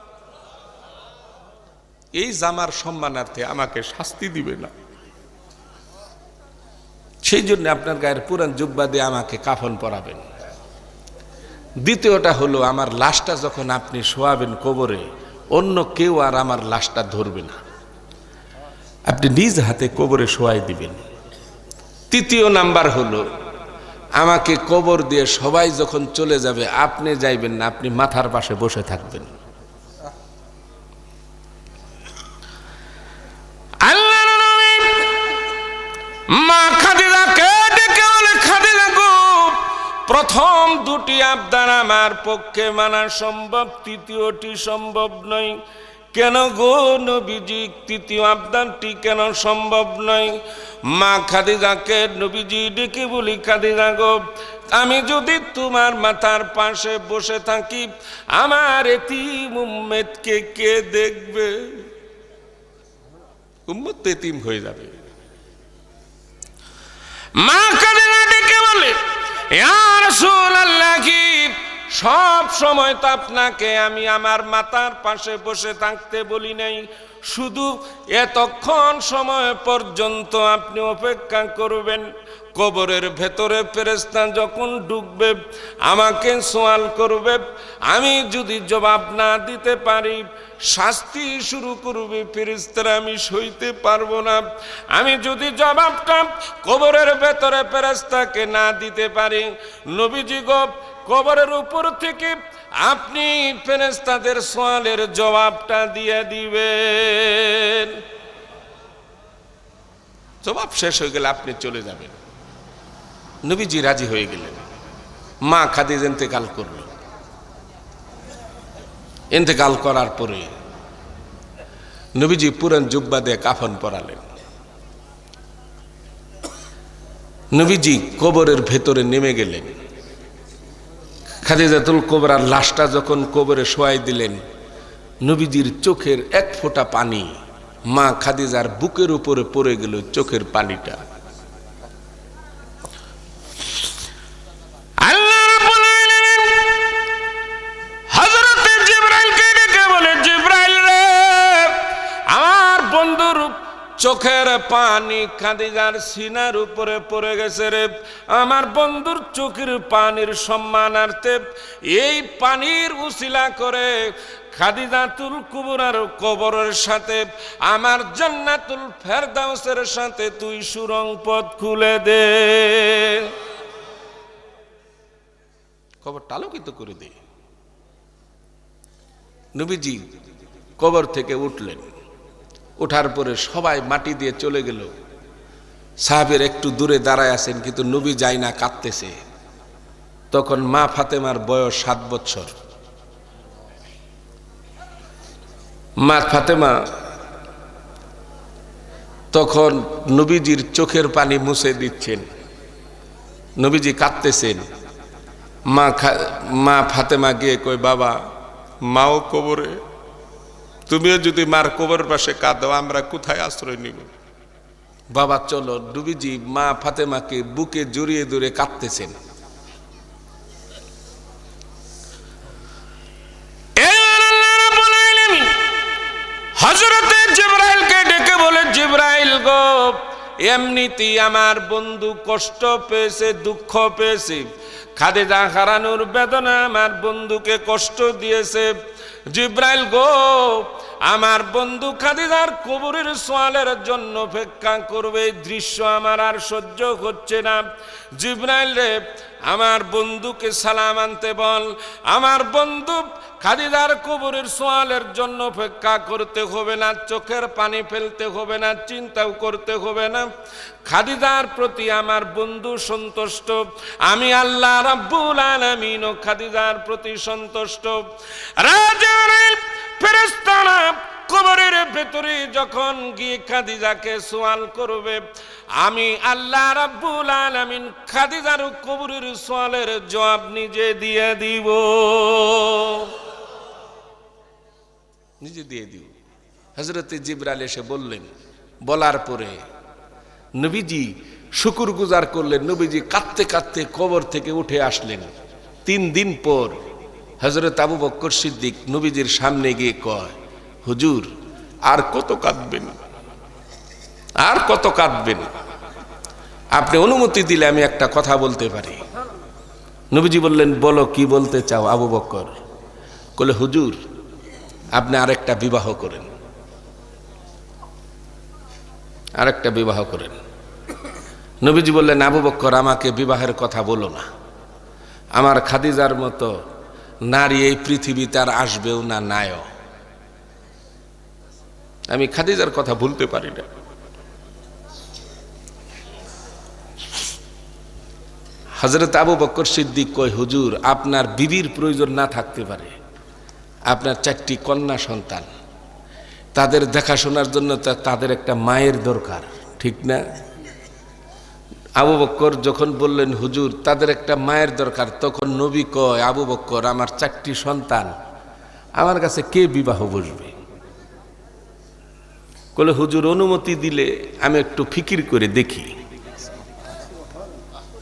এই জামার সম্মানার্থে আমাকে শাস্তি দিবে না, সেই জন্য আপনার গায়ের পুরান জুব্বা দিয়ে আমাকে কাফন পরাবেন। দ্বিতীয়টা হলো, আমার লাশটা যখন আপনি শোয়াবেন কবরে, অন্য কেউ আর আমার লাশটা ধরবে না, আপনি নিজ হাতে কবরে শোয়াই দিবেন। তৃতীয় নাম্বার হলো, আমাকে কবর দিয়ে সবাই যখন চলে যাবে, আপনি যাইবেন না, আপনি মাথার পাশে বসে থাকবেন। মা খাদিজাকে ডেকে বলে, খাদিজা গো, প্রথম দুটি আবদার আমার পক্ষে মানা সম্ভব, তৃতীয়টি সম্ভব নয়। কেন গো নবীজি, তৃতীয় আবদারটি কেন সম্ভব নয়? মা খাদিজাকে নবীজি ডেকে বলি, খাদিজা গো, আমি যদি তোমার মাথার পাশে বসে থাকি, আমার এতিম উম্মতকে কে দেখবে? উম্মত তো এতিম হয়ে যাবে। মা খাদিজা ডেকে বলে, ইয়া রাসূলুল্লাহ, সব সময় তো আপনাকে আমি আমার মাথার পাশে বসে থাকতে বলি নাই, শুধু এতক্ষণ সময় পর্যন্ত আপনি অপেক্ষা করবেন। কবরের ভেতরে ফেরেশতা যখন ঢুকবে, আমাকে সওয়াল করবে, আমি যদি জবাব না দিতে পারি, শাস্তি শুরু করবে ফেরেশতারা, আমি সইতে পারবো না। আমি যদি জবাবটা কবরের ভেতরে ফেরেশতাকে না দিতে পারি, নবীজি গো, কবরের উপর থেকে আপনি ফেরেশতাদের সওয়ালের জবাবটা দিয়ে দিবেন। জবাব শেষ হয়ে গেলে আপনি চলে যাবেন। নবীজি রাজি হয়ে গেলেন। মা খাদিজা ইন্তেকাল করল। ইন্তেকাল করার পরে নবীজি পুরান জুব্বা দিয়ে কাফন পরালেন। নবীজি কবরের ভেতরে নেমে গেলেন। খাদিজাতুল কুবরার লাশটা যখন কবরে শোয়াই দিলেন, নবীজির চোখের এক ফোঁটা পানি মা খাদিজার বুকের উপরে পড়ে গেল। চোখের পানিটা আল্লাহ রাব্বুল আলামিন হযরত জিবরাইলকে ডেকে বলে, জিবরাইল রে, আমার বন্ধুর চোখের পানি খাদিজার সিনার উপরে পড়ে গেছে রে। আমার বন্ধুর চোখের পানির সম্মানার্থে এই পানির উসিলা করে খাদিজাতুল কুবরার কবরের সাথে আমার জান্নাতুল ফেরদাউসের সাথে তুই সুরং পথ খুলে দে, কবরটা আলোকিত করে দে। নবীজি কবর থেকে উঠলেন। ওঠার পরে সবাই মাটি দিয়ে চলে গেল। সাহাবের একটু দূরে দাঁড়ায় আছেন, কিন্তু নবী যায় না, কাঁদতেছে। তখন মা ফাতেমার বয়স 7 বছর। মা ফাতেমা তখন নবীজির চোখের পানি মুছে দিচ্ছেন। নবীজি কাঁদতেছেন। মা ফাতেমা গিয়ে কই, বাবা, মাও কবরে, তুমিও যদি মার কবরের পাশে কাঁদো, আমরা কোথায় আশ্রয় নিব? বাবা চলো। নবীজি মা ফাতেমাকে বুকে জড়িয়ে ধরে কাঁদতেছেন। হযরতে জিবরাইলকে ডেকে বলে, জিবরাইল গো, এমনিতেই আমার বন্ধু কষ্ট পেয়েছে, দুঃখ পেয়েছে। খাদিজা হারানোর বেদনা আমার বন্ধুকে কষ্ট দিয়েছে। জিবরাইল গো, আমার বন্ধু খাদিজার কবরের সওয়ালের জন্য অপেক্ষা করবে, এই দৃশ্য আমার আর সহ্য হচ্ছে না। জিবরাইল রে, আমার বন্ধুকে সালাম আনতে বল। আমার বন্ধু খাদিজার কবরের সওয়ালের জন্য অপেক্ষা করতে হবে না, চোখের পানি ফেলতে হবে না, চিন্তাও করতে হবে না। খাদিজার প্রতি আমার বন্ধু সন্তুষ্ট, আমি আল্লাহ রাব্বুল আলামিন ও খাদিজার প্রতি সন্তুষ্ট। ফেরেশতারা কবরের ভেতরে যখন গিয়ে খাদিজাকে সওয়াল করবে, আমি আল্লাহ রাব্বুল আলামিন খাদিজার কবরের সওয়ালের জবাব নিজে দিয়ে দিব, নিজে দিয়ে দিব। হযরতে জিবরাইল এসে বললেন। বলার পরে নবীজি শুকরগুজার করলেন। নবীজি কাঁদতে কাঁদতে কবর থেকে উঠে আসলেন। 3 দিন পর হযরত আবু বকর সিদ্দিক নবীজির সামনে গিয়ে কয়, হুজুর আর কত কাঁদবেন, আর কত কাঁদবেন? আপনি অনুমতি দিলে আমি একটা কথা বলতে পারি। নবীজি বললেন, বলো কি বলতে চাও আবু বকর? বলে, হুজুর আপনি আরেকটা বিবাহ করেন, আরেকটা বিবাহ করেন। নবীজি বললেন, আবু বকর আমাকে বিবাহের কথা বলো না, আমার খাদিজার মতো নারী এই পৃথিবীতে আর আসবেও না, নায়ও। আমি খাদিজার কথা ভুলতে পারি না। হযরত আবু বকর সিদ্দিক কয়, হুজুর আপনার বিবির প্রয়োজন না থাকতে পারে, আপনার 4টি কন্যা সন্তান, তাদের দেখাশোনার জন্য তাদের একটা মায়ের দরকার, ঠিক না? আবু বকর যখন বললেন, হুজুর তাদের একটা মায়ের দরকার, তখন নবী কয়, আবু বকর আমার 4টি সন্তান, আমার কাছে কে বিবাহ বসবে? বলে, হুজুর অনুমতি দিলে আমি একটু ফিকির করে দেখি।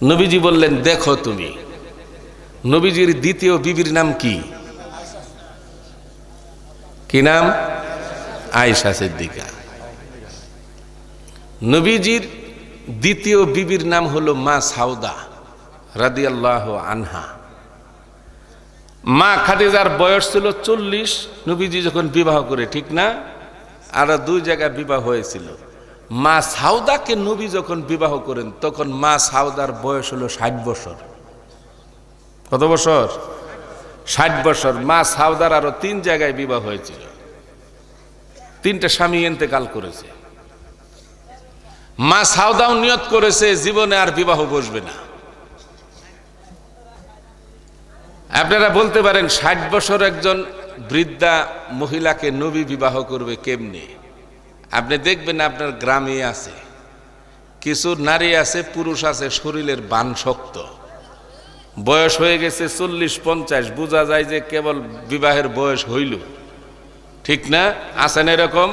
নবীজি বললেন, দেখো তুমি। নবীজির দ্বিতীয় বিবির নাম কি? কি নাম? আয়েশা সিদ্দিকা। নবীজির দ্বিতীয় বিবির নাম হলো মা সাউদা রাদিয়াল্লাহু আনহা। মা খাদিজার বয়স ছিল 40 নবীজি যখন বিবাহ করে, ঠিক না? আর 2 জায়গায় বিবাহ হয়েছিল। মা সাউদাকে নবী যখন বিবাহ করেন তখন মা সাউদার বয়স হলো 60 বছর। কত বছর? 60 বছর। মা সাউদার আরো 3 জায়গায় বিবাহ হয়েছিল, 3টে স্বামী ইন্তেকাল করেছে। মা সাউদাও নিয়ত করেছে জীবনে আর বিবাহ বসবে না। আপনারা বলতে পারেন 60 বছর একজন বৃদ্ধা মহিলাকে নবী বিবাহ করবে কেমনে? আপনি দেখবেন আপনার গ্রামে আছে কিছু নারী আছে, পুরুষ আছে, শরীরের বান শক্ত, বয়স হয়ে গেছে 40-50, বোঝা যায় যে কেবল বিবাহের বয়স হইল, ঠিক না? আছেন এরকম?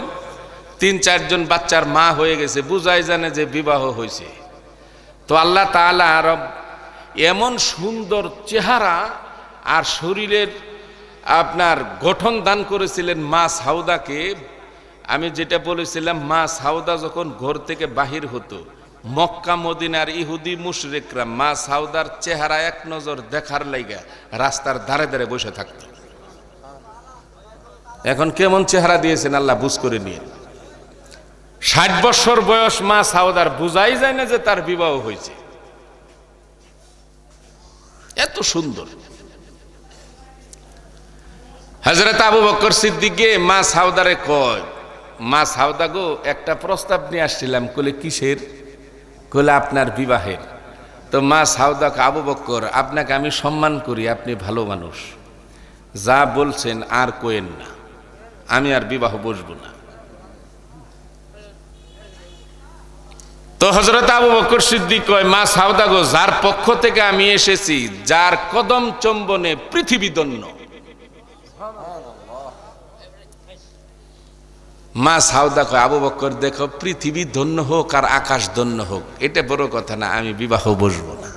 3-4 জন বাচ্চার মা হয়ে গেছে, বুঝাই জানে যে বিবাহ হয়েছে। তো আল্লাহ তাআলা এমন সুন্দর চেহারা আর শরীরের আপনার গঠন দান করেছিলেন মা সাউদাকে। আমি যেটা বলেছিলাম, মা সাউদা যখন ঘর থেকে বাহির হতো, মক্কা মদিনার ইহুদি মুশরিকরা মা সাউদার চেহারা এক নজর দেখার লাইগা রাস্তার ধারে ধারে বসে থাকত। এখন কেমন চেহারা দিয়েছেন আল্লাহ বুঝ করে নিয়ে। 60 বছর বয়স মা সাউদার, বুঝাই যায় না যে তার বিবাহ হয়েছে, এত সুন্দর। হযরত আবু বকর সিদ্দিক মা সাউদারে কয়, মা সাউদা গো, একটা প্রস্তাব নিয়ে আসছিলাম। কলে কিসের? কলে আপনার বিবাহের। তো মা সাউদা, আবু বকর আপনাকে আমি সম্মান করি, আপনি ভালো মানুষ, যা বলছেন আর কোয়েন না, আমি আর বিবাহ বসবো না। তো হযরত আবু বকর সিদ্দিক কয়, মা সাউদা গো, যার পক্ষ থেকে আমি এসেছি, যার কদম চুম্বনে পৃথিবী ধন্য। মা সাউদা কয়, আবু বকর দেখো, পৃথিবী ধন্য হোক আর আকাশ ধন্য হোক, এটা বড় কথা না, আমি বিবাহ বসবো না।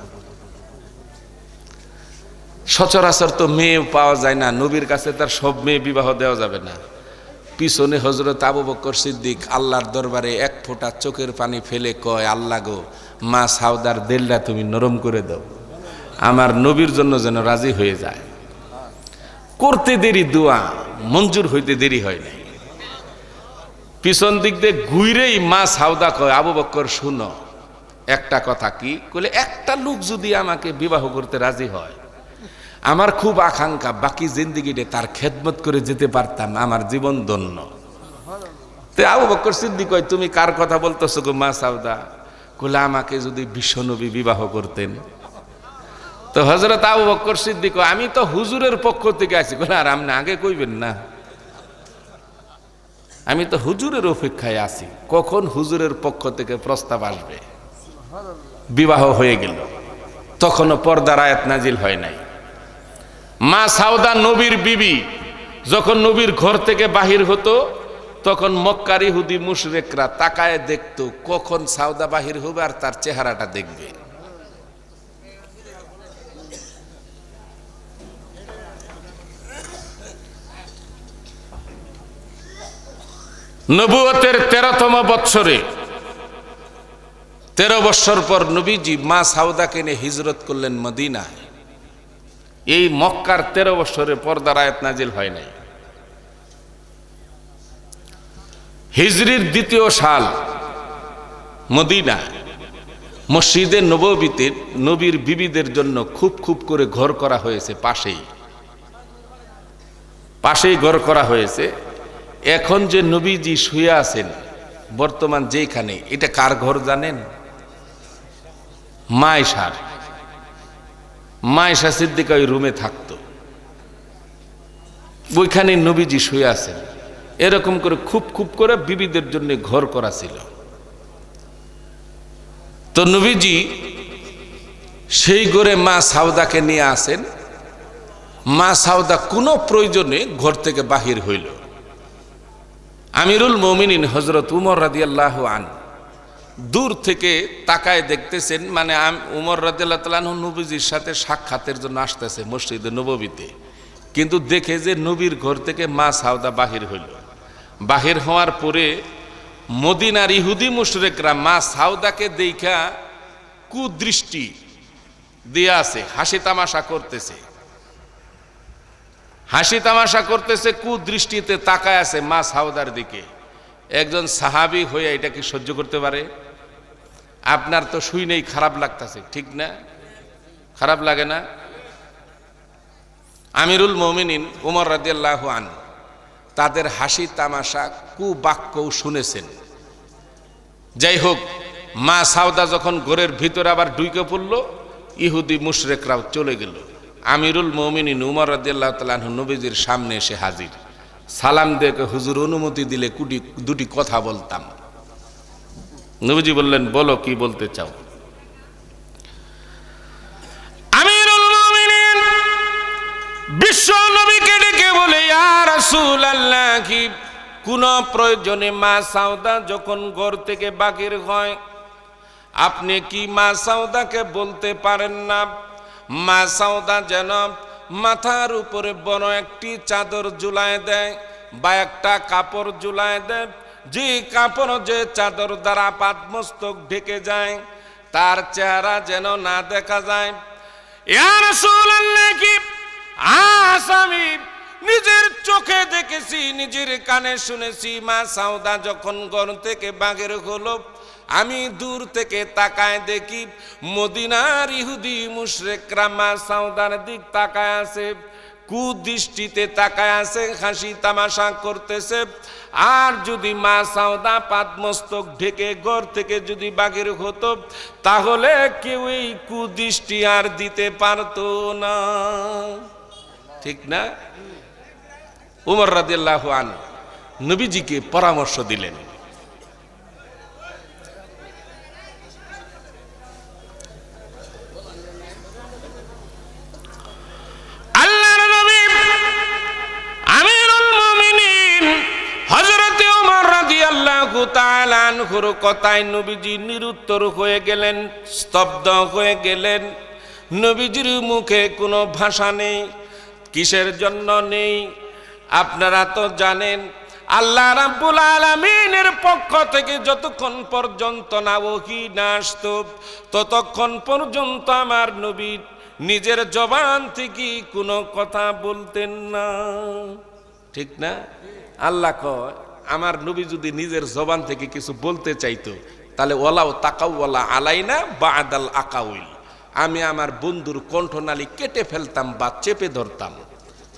সচরাচর তো মেয়ে পাওয়া যায় না, নবীর কাছে তার সব মেয়ে বিবাহ দেওয়া যাবে না। পিছনে হযরত আবু বকর সিদ্দিক আল্লাহর দরবারে 1 ফোঁটা চোখের পানি ফেলে কয়, আল্লাহ গো, মা সাউদার দিলটা তুমি নরম করে দাও, আমার নবীর জন্য যেন রাজি হয়ে যায়। করতে দেরি দোয়া, মঞ্জুর হইতে দেরি হয় নাই। পিছন দিক দিয়ে ঘুরেই মা সাউদা কয়, আবু বকর শুনো একটা কথা। কি? কইলে, একটা লোক যদি আমাকে বিবাহ করতে রাজি হয়, আমার খুব আকাঙ্ক্ষা বাকি জিন্দেগিতে তার খেদমত করে যেতে পারতাম, আমার জীবন ধন্য। তো আবু বকর সিদ্দিক কয়, তুমি কার কথা বলতেছো গো মা সাউদা? কইলে, আমাকে যদি বিশ্বনবী বিবাহ করতেন। তো হযরত আবু বকর সিদ্দিক, আমি তো হুজুরের পক্ষ থেকে আছি। কইলে, আর আপনি আগে কইবেন না, আমি তো হুজুরের অপেক্ষায় আছি, কখন হুজুরের পক্ষ থেকে প্রস্তাব আসবে। বিবাহ হয়ে গেল, তখনও পর্দার আয়াত নাজিল হয় নাই। মা সাউদা নবীর বিবি, যখন নবীর ঘর থেকে বাহির হতো তখন মক্কার ইহুদি মুশরিকরা তাকায় দেখতো কখন সাউদা বাহির হবে আর তার চেহারাটা দেখবে। নবুয়তের 13তম বৎসরে 13 বৎসর পর নবীজি মা সাউদাকে নিয়ে হিজরত করলেন মদিনায়। এই মক্কার 13 বৎসরে পর্দার আয়াত নাজিল হয় নাই। হিজরির 2য় সাল মদিনা মসজিদে নববীতে নবীর বিবিদের জন্য খুব খুব করে ঘর করা হয়েছে, পাশেই ঘর করা হয়েছে। এখন যে নবীজি শুয়ে আছেন বর্তমান যেখানে, এটা কার ঘর জানেন? মায়েশা সিদ্দিকা ওই রুমে থাকতো, ওইখানে নবীজি শুয়ে আছেন। এরকম করে খুব খুব করে বিবিদের জন্য ঘর করা ছিল। তো নবীজি সেই ঘরে মা সাউদাকে নিয়ে আসেন। মা সাউদা কোনো প্রয়োজনে ঘর থেকে বাহির হইল। আমিরুল মুমিনিন হযরত উমর রাদিয়াল্লাহু আনহু দূর থেকে তাকায় দেখতেছেন, মানে উমর রাদিয়াল্লাহু তাআলা আনহু নবীজির সাথে সাক্ষাতের জন্য আসতেছে মসজিদে নববীতে, কিন্তু দেখে যে নবীর ঘর থেকে মা সাউদা বাহির হইল। বাহির হওয়ার পরে মদিনার ইহুদি মুশরিকরা মা সাউদাকে দেখা কুদৃষ্টি দিয়ে আছে, হাসি তামাশা করতেছে, কুদৃষ্টিতে তাকায় আছে মা সাউদার দিকে। একজন সাহাবী হয়ে এটা কি সহ্য করতে পারে? আপনার তো শুনেই খারাপ লাগতেছে, ঠিক না? খারাপ লাগে না? আমিরুল মুমিনিন উমর রাদিয়াল্লাহু আনহু তাদের হাসি তামাশা কুবাক্যও শুনেছেন। যাই হোক, মা সাউদা যখন ঘরের ভিতরে আবার ঢুকে পড়ল, ইহুদি মুশরিকরাও চলে গেল। আমিরুল মুমিনিন উমর রাদিয়াল্লাহু তাআলা আনহু নবীজির সামনে এসে হাজির। সালাম দেখে, হুজুর অনুমতি দিলে দুটি কথা বলতাম। নবীজি বললেন, বলো, কি বলতে চাও? আমিরুল মুমিনিন বিশ্ব নবীকে ডেকে বলে, ইয়া রাসূলুল্লাহ, কি কোন প্রয়োজনে মা সাউদা যখন ঘর থেকে বাহির হয় আপনি কি মা সাউদাকে বলতে পারেন না মা সাউদা যেন মাথার উপরে বড় একটি চাদর ঝুলায় দেয় বা একটা কাপড় ঝুলায় দেয়, যে কাপড় যে চাদর দ্বারা পাদমস্তক ঢেকে যায়, তার চেহারা যেন না দেখা যায়। ইয়া রাসূলুল্লাহ, কি আমি নিজের চোখে দেখেছি, নিজের কানে শুনেছি, মা সাউদা যখন ঘর থেকে বাহির হলো, আমি দূর থেকে তাকায় দেখি মদিনার ইহুদি মুশরিকরা মা সাউদার দিক তাকায় আছে, কুদৃষ্টিতে তাকায় আছে, হাসি তামাশা করতেছে। আর যদি মা সাউদা পাদমস্তক ঢেকে ঘর থেকে যদি বাহির হতো, তাহলে কেউ এই কুদৃষ্টি আর দিতে পারতো না, ঠিক না? উমর রাদিয়াল্লাহু আনহু নবীজিকে পরামর্শ দিলেন। আল্লাহর নবী আমিরুল মুমিনিন হযরত উমর রাদিয়াল্লাহু তাআলা আনহুর কথায় নবীজি নিরুত্তর হয়ে গেলেন, স্তব্ধ হয়ে গেলেন। নবীজির মুখে কোনো ভাষা নেই। কিসের জন্য নেই? আপনারা তো জানেন, আল্লাহ রাব্বুল আলামিনের পক্ষ থেকে যতক্ষণ পর্যন্ত না ওহী না আসতো, ততক্ষণ পর্যন্ত আমার নবী নিজের জবান থেকে কোনো কথা বলতেন না, ঠিক না? আল্লাহ কয়, আমার নবী যদি নিজের জবান থেকে কিছু বলতে চাইতো, তাহলে ওয়ালাউ তাকাওয়ালা আলাইনা বাদাল আকাউল, আমি আমার বন্ধুর কণ্ঠনালী কেটে ফেলতাম বা চেপে ধরতাম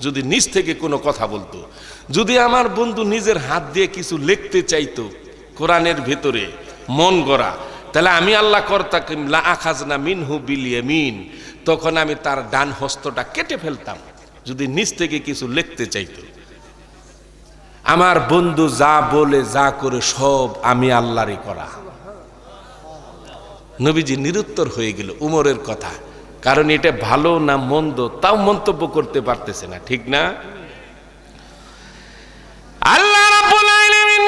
যদি নিজ থেকে কোনো কথা বলতো। যদি আমার বন্ধু নিজের হাত দিয়ে কিছু লিখতে চাইতো কোরআনের ভিতরে মন গড়া, তাহলে আমি আল্লাহ করতাম লা আখাজনা মিনহু বিল ইয়ামিন, তখন আমি তার ডান হস্তটা কেটে ফেলতাম যদি নিজ থেকে কিছু লিখতে চাইতো। আমার বন্ধু যা বলে যা করে সব আমি আল্লাহরই করা। নবীজি নিরুত্তর হয়ে গেল উমরের কথা, কারণ এটা ভালো না মন্দ তাও মন্তব্য করতে পারতেছে না, ঠিক না? আল্লাহ রাব্বুল আলামিন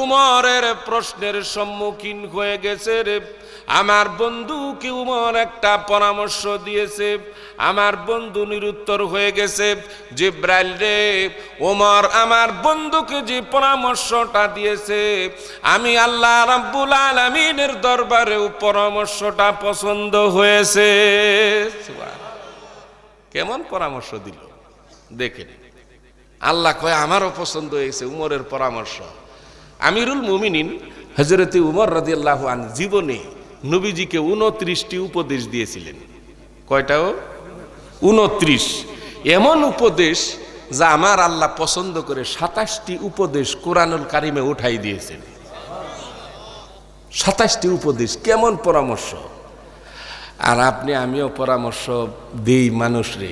উমরের প্রশ্নের সম্মুখীন হয়ে গেছে রে। আমার বন্ধুকে উমর একটা পরামর্শ দিয়েছে, আমার বন্ধু নিরুত্তর হয়ে গেছে। জিব্রাইল রে, ওমর আমার বন্ধুকে যে পরামর্শটা দিয়েছে, আমি আল্লাহ রাব্বুল আলামিনের দরবারেও পরামর্শটা পছন্দ হয়েছে। কেমন পরামর্শ দিল দেখেন। আল্লাহ কয় আমারও পছন্দ হয়েছে উমরের পরামর্শ। আমিরুল মুমিনিন হযরত উমর রাদিয়াল্লাহু আনহু জীবনে নবীজিকে 29টি উপদেশ দিয়েছিলেন। কয়টাও? 29। এমন উপদেশ যা আমার আল্লাহ পছন্দ করে 27টি উপদেশ কোরআনুল কারিমে উঠাই দিয়েছেন। 27টি উপদেশ। কেমন পরামর্শ! আর আপনি আমিও পরামর্শ দেই মানুষরে।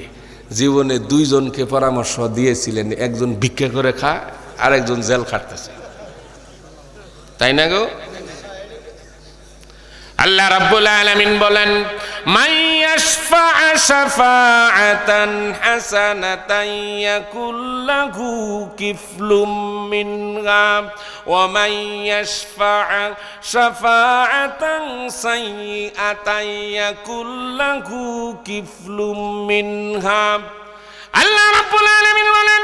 জীবনে 2 জনকে পরামর্শ দিয়েছিলেন, একজন ভিক্ষা করে খায় আর একজন জেল খাটতেছে, তাই না গো? আল্লাহ রাব্বুল আলামিন বলেন, মাইয়াশফা শাফাআতান হাসানাতান ইয়াকুল লাহু কিফলুম মিনহা ওয়া মাইয়াশফা শাফাআতান সাইয়্যাতান ইয়াকুল লাহু কিফলুম মিনহা। আল্লাহ রাব্বুল আলামিন বলেন,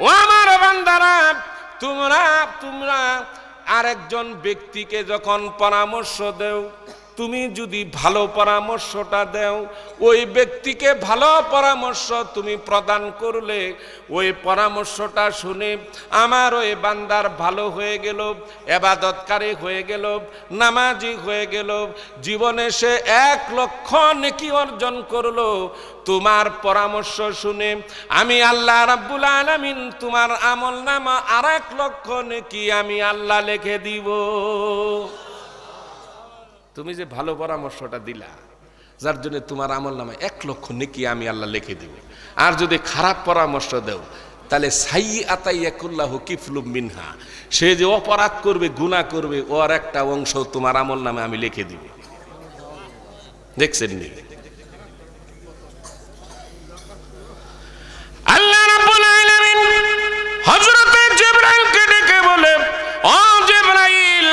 ও আমার বান্দারা, তোমরা আরেকজন ব্যক্তিকে যখন পরামর্শ দেও, তুমি যদি ভালো পরামর্শটা দেও, ওই ব্যক্তিকে ভালো পরামর্শ তুমি প্রদান করলে, ওই পরামর্শটা শুনে আমার ওই বান্দার ভালো হয়ে গেল, ইবাদতকারী হয়ে গেল, নামাজি হয়ে গেল, জীবনে সে 1 লক্ষ নেকি অর্জন করলো। তোমার পরামর্শ শুনে আমি আল্লাহ রাব্বুল আলামিন তোমার আমলনামা 1 লক্ষ নেকি আমি আল্লাহ লিখে দিব। তুমি যে ভালো পরামর্শটা দিলা, যার জন্য তোমার আমলনামায় 1 লক্ষ নেকি আমি আল্লাহ লিখে দিব। আর যদি খারাপ পরামর্শ দাও, তাহলে সাইয়্যাতান ইয়াকুল লাহু কিফলুম মিনহা, সে যে অপরাধ করবে, গুনাহ করবে, ওর একটা অংশ তোমার আমলনামায় আমি লিখে দিব। দেখছেন নি? আল্লাহ রাব্বুল আলামিন হযরত জিবরাইলকে ডেকে বলে, ও জিবরাইল,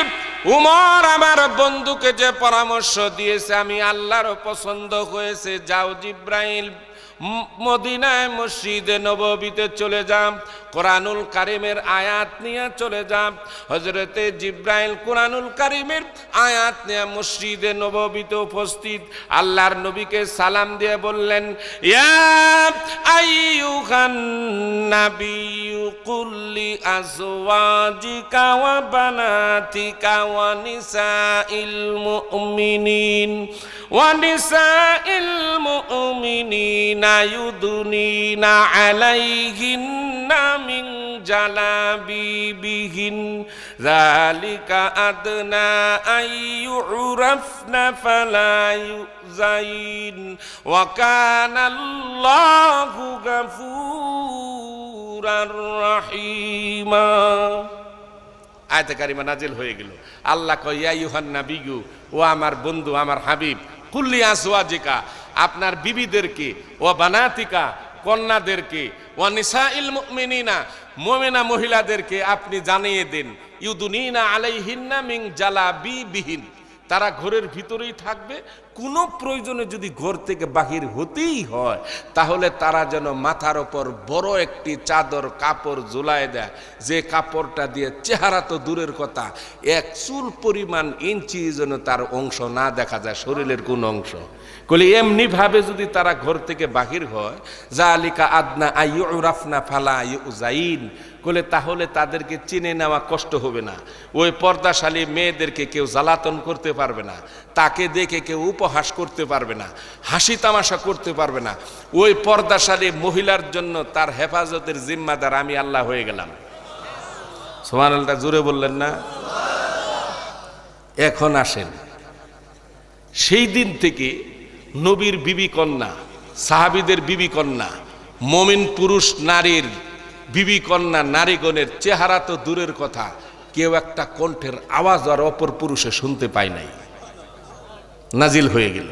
উমর আমার বন্ধুকে যে পরামর্শ দিয়েছে আমি আল্লাহর পছন্দ হয়েছে। যাও জিবরাইল, মদিনায় মসজিদে নববীতে চলে যাও, কোরআনুল কারিমের আয়াত নিয়ে চলে যাও। হযরতে জিবরাইল কোরআনুল কারিমের আয়াত নিয়ে মসজিদে নববীতে উপস্থিত। আল্লাহর নবীকে সালাম দিয়ে বললেন, ইয়া আইয়ুহান নাবিয়্যু কুল লি আজওয়াজিকা ওয়া বানাতিকা ওয়া নিসাইল মুমিনিনা ইউদুনিনা আলাইহিন্না মিন জালাবিবিহিন যালিকা আদনা আইয়ুরাফনা ফালা ইউযাইন ওয়া কানাল্লাহু গাফুরার রাহিমা। আয়াতে কারিমা নাজিল হয়ে গেল। আল্লাহ কয়, ইয়া আইয়ুহান নাবিয়্যু, ও আমার বন্ধু, আমার হাবিব, কুল্লি আজওয়াজিকা, আপনার বিবিদেরকে, ও বানাতিকা, কন্যাদেরকে, ও নিসাইল মুমিনিনা, মুমিনা মহিলাদেরকে আপনি জানিয়ে দেন, ইউদুনিনা আলাইহিন্না মিন জালাবিবিহিন, তারা ঘরের ভিতরেই থাকবে। কোনো প্রয়োজনে যদি ঘর থেকে বাহির হতেই হয়, তাহলে তারা যেন মাথার ওপর বড় একটি চাদর কাপড় ঝুলায় দেয়, যে কাপড়টা দিয়ে চেহারা তো দূরের কথা, 1 চুল পরিমাণ ইঞ্চি যেন তার অংশ না দেখা যায়, শরীরের কোন অংশ। কলি এমনি ভাবে যদি তারা ঘর থেকে বাহির হয়, যালিকা আদনা আইয়ুরাফনা ফালা ইউযাইন, বলে তাহলে তাদেরকে চিনে নেওয়া কষ্ট হবে না। ওই পর্দাশালী মেয়েদেরকে কেউ জ্বালাতন করতে পারবে না, তাকে দেখে কেউ উপহাস করতে পারবে না, হাসি তামাশা করতে পারবে না। ওই পর্দাশালী মহিলার জন্য তার হেফাজতের জিম্মাদার আমি আল্লাহ হয়ে গেলাম। সুবহানাল্লাহ, জোরে বললেন না? এখন আসেন, সেই দিন থেকে নবীর বিবি কন্যা, সাহাবীদের বিবি কন্যা, মুমিন পুরুষ নারীর বিবি কন্যা নারীগণের চেহারা তো দূরের কথা, কেউ একটা কণ্ঠের আওয়াজ আর অপর পুরুষে শুনতে পায় নাই, নাজিল হয়ে গেল।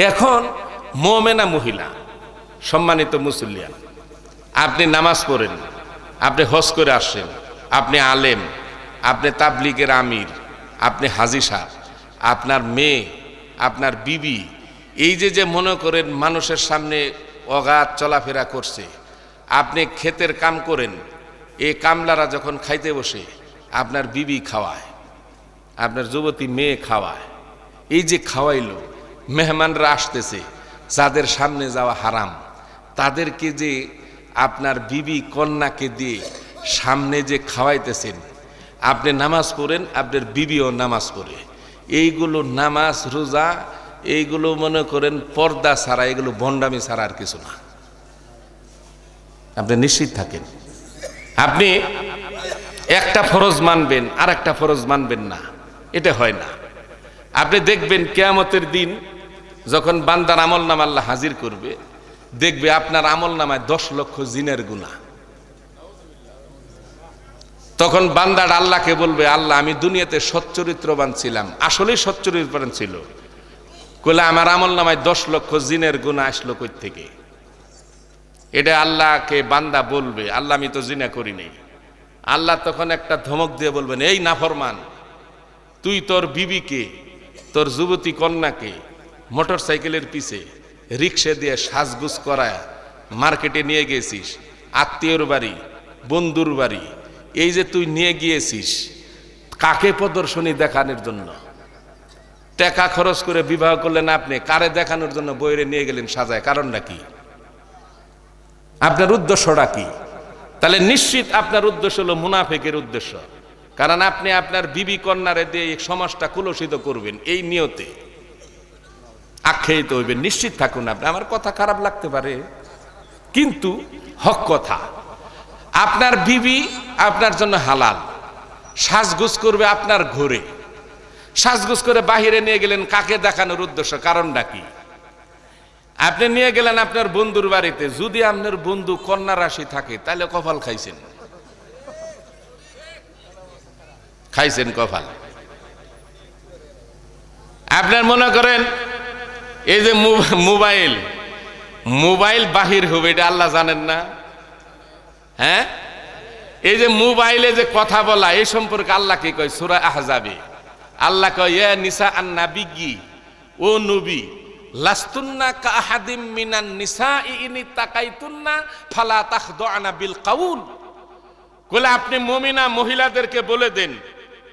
এখন মুমিনা মহিলা, সম্মানিত মুসল্লিয়ান, আপনি নামাজ পড়েন, আপনি হজ করে আসছেন, আপনি আলেম, আপনি তাবলিগের আমির, আপনি হাজী সাহেব, আপনার মেয়ে, আপনার বিবি, এই যে মনে করেন মানুষের সামনে অগাধ চলাফেরা করছে, আপনি ক্ষেতের কাম করেন, এই কামলারা যখন খাইতে বসে আপনার বিবি খাওয়ায়, আপনার যুবতী মেয়ে খাওয়ায়, এই যে খাওয়াইলো, মেহমানরা আসতেছে, যাদের সামনে যাওয়া হারাম, তাদেরকে যে আপনার বিবি কন্যাকে দিয়ে সামনে যে খাওয়াইতেছেন, আপনি নামাজ পড়েন, আপনার বিবিও নামাজ পড়ে, এইগুলো নামাজ রোজা, এইগুলো মনে করেন পর্দা ছাড়া, এগুলো ভণ্ডামি ছাড়া আর কিছু না। আপনি নিশ্চিত থাকেন, আপনি একটা ফরজ মানবেন আর একটা ফরজ মানবেন না, এটা হয় না। আপনি দেখবেন কিয়ামতের দিন যখন বান্দার আমল নামা আল্লাহ হাজির করবে, দেখবে আপনার আমল নামায় 10 লক্ষ জিনের গুনাহ। তখন বান্দার আল্লাহকে বলবে, আল্লাহ আমি দুনিয়াতে সচ্চরিত্রবান ছিলাম, আসলেই সচ্চরিত্রবান ছিল, কইলে আমার আমল নামায় 10 লক্ষ জিনের গুনাহ আসলো কই থেকে? এটা আল্লাহকে বান্দা বলবে, আল্লাহ আমি তো জিনা করি নাই। আল্লাহ তখন একটা ধমক দিয়ে বলবেন, এই নাফরমান, তুই তোর বিবিকে, তোর যুবতী কন্যাকে মোটর সাইকেলের পিছে রিক্সা দিয়ে সাজগুজ করায় মার্কেটে নিয়ে গেছিস, আত্মীয়র বাড়ি, বন্ধুর বাড়ি, এই যে তুই নিয়ে গিয়েছিস কাকে প্রদর্শনী দেখানোর জন্য? টাকা খরচ করে বিবাহ করলেন আপনি, কারে দেখানোর জন্য বইরে নিয়ে গেলেন সাজায়? কারণটা কি? আপনার উদ্দেশ্যটা কি? তাহলে নিশ্চিত আপনার উদ্দেশ্য হলো মুনাফিকের উদ্দেশ্য, কারণ আপনি আপনার বিবি কন্যারে দিয়ে এই সমাজটা কুলসিত করবেন, এই নিয়তে আখ্যায়িত হইবেন। নিশ্চিত থাকুন আপনি। আমার কথা খারাপ লাগতে পারে, কিন্তু হক কথা। আপনার বিবি আপনার জন্য হালাল, সাজগুজ করবে আপনার ঘরে, সাজগুজ করে বাহিরে নিয়ে গেলেন কাকে দেখানোর উদ্দেশ্য? কারণটা কি? আপনি নিয়ে গেলেন আপনার বন্ধুর বাড়িতে, যদি আপনার বন্ধু কন্যা রাশি থাকে তাহলে কপাল খাইছেন, খাইছেন কপাল। আপনার মনে করেন এই যে মোবাইল, মোবাইল বাহির হবে, এটা আল্লাহ জানেন না? হ্যাঁ, এই যে মোবাইলে যে কথা বলা, এই সম্পর্কে আল্লাহ কি কয়? সূরা আহজাবে আল্লাহ কয়, ইয়া নিসা আন-নাবিয়্যি, ও নবী, লাস্তুন্না কাআহাদিম মিনান নিসাই ইন তাকাইতুন্না ফালা তাখদুনা বিল কাউল। বলে আপনি মুমিনা মহিলাদেরকে বলে দেন,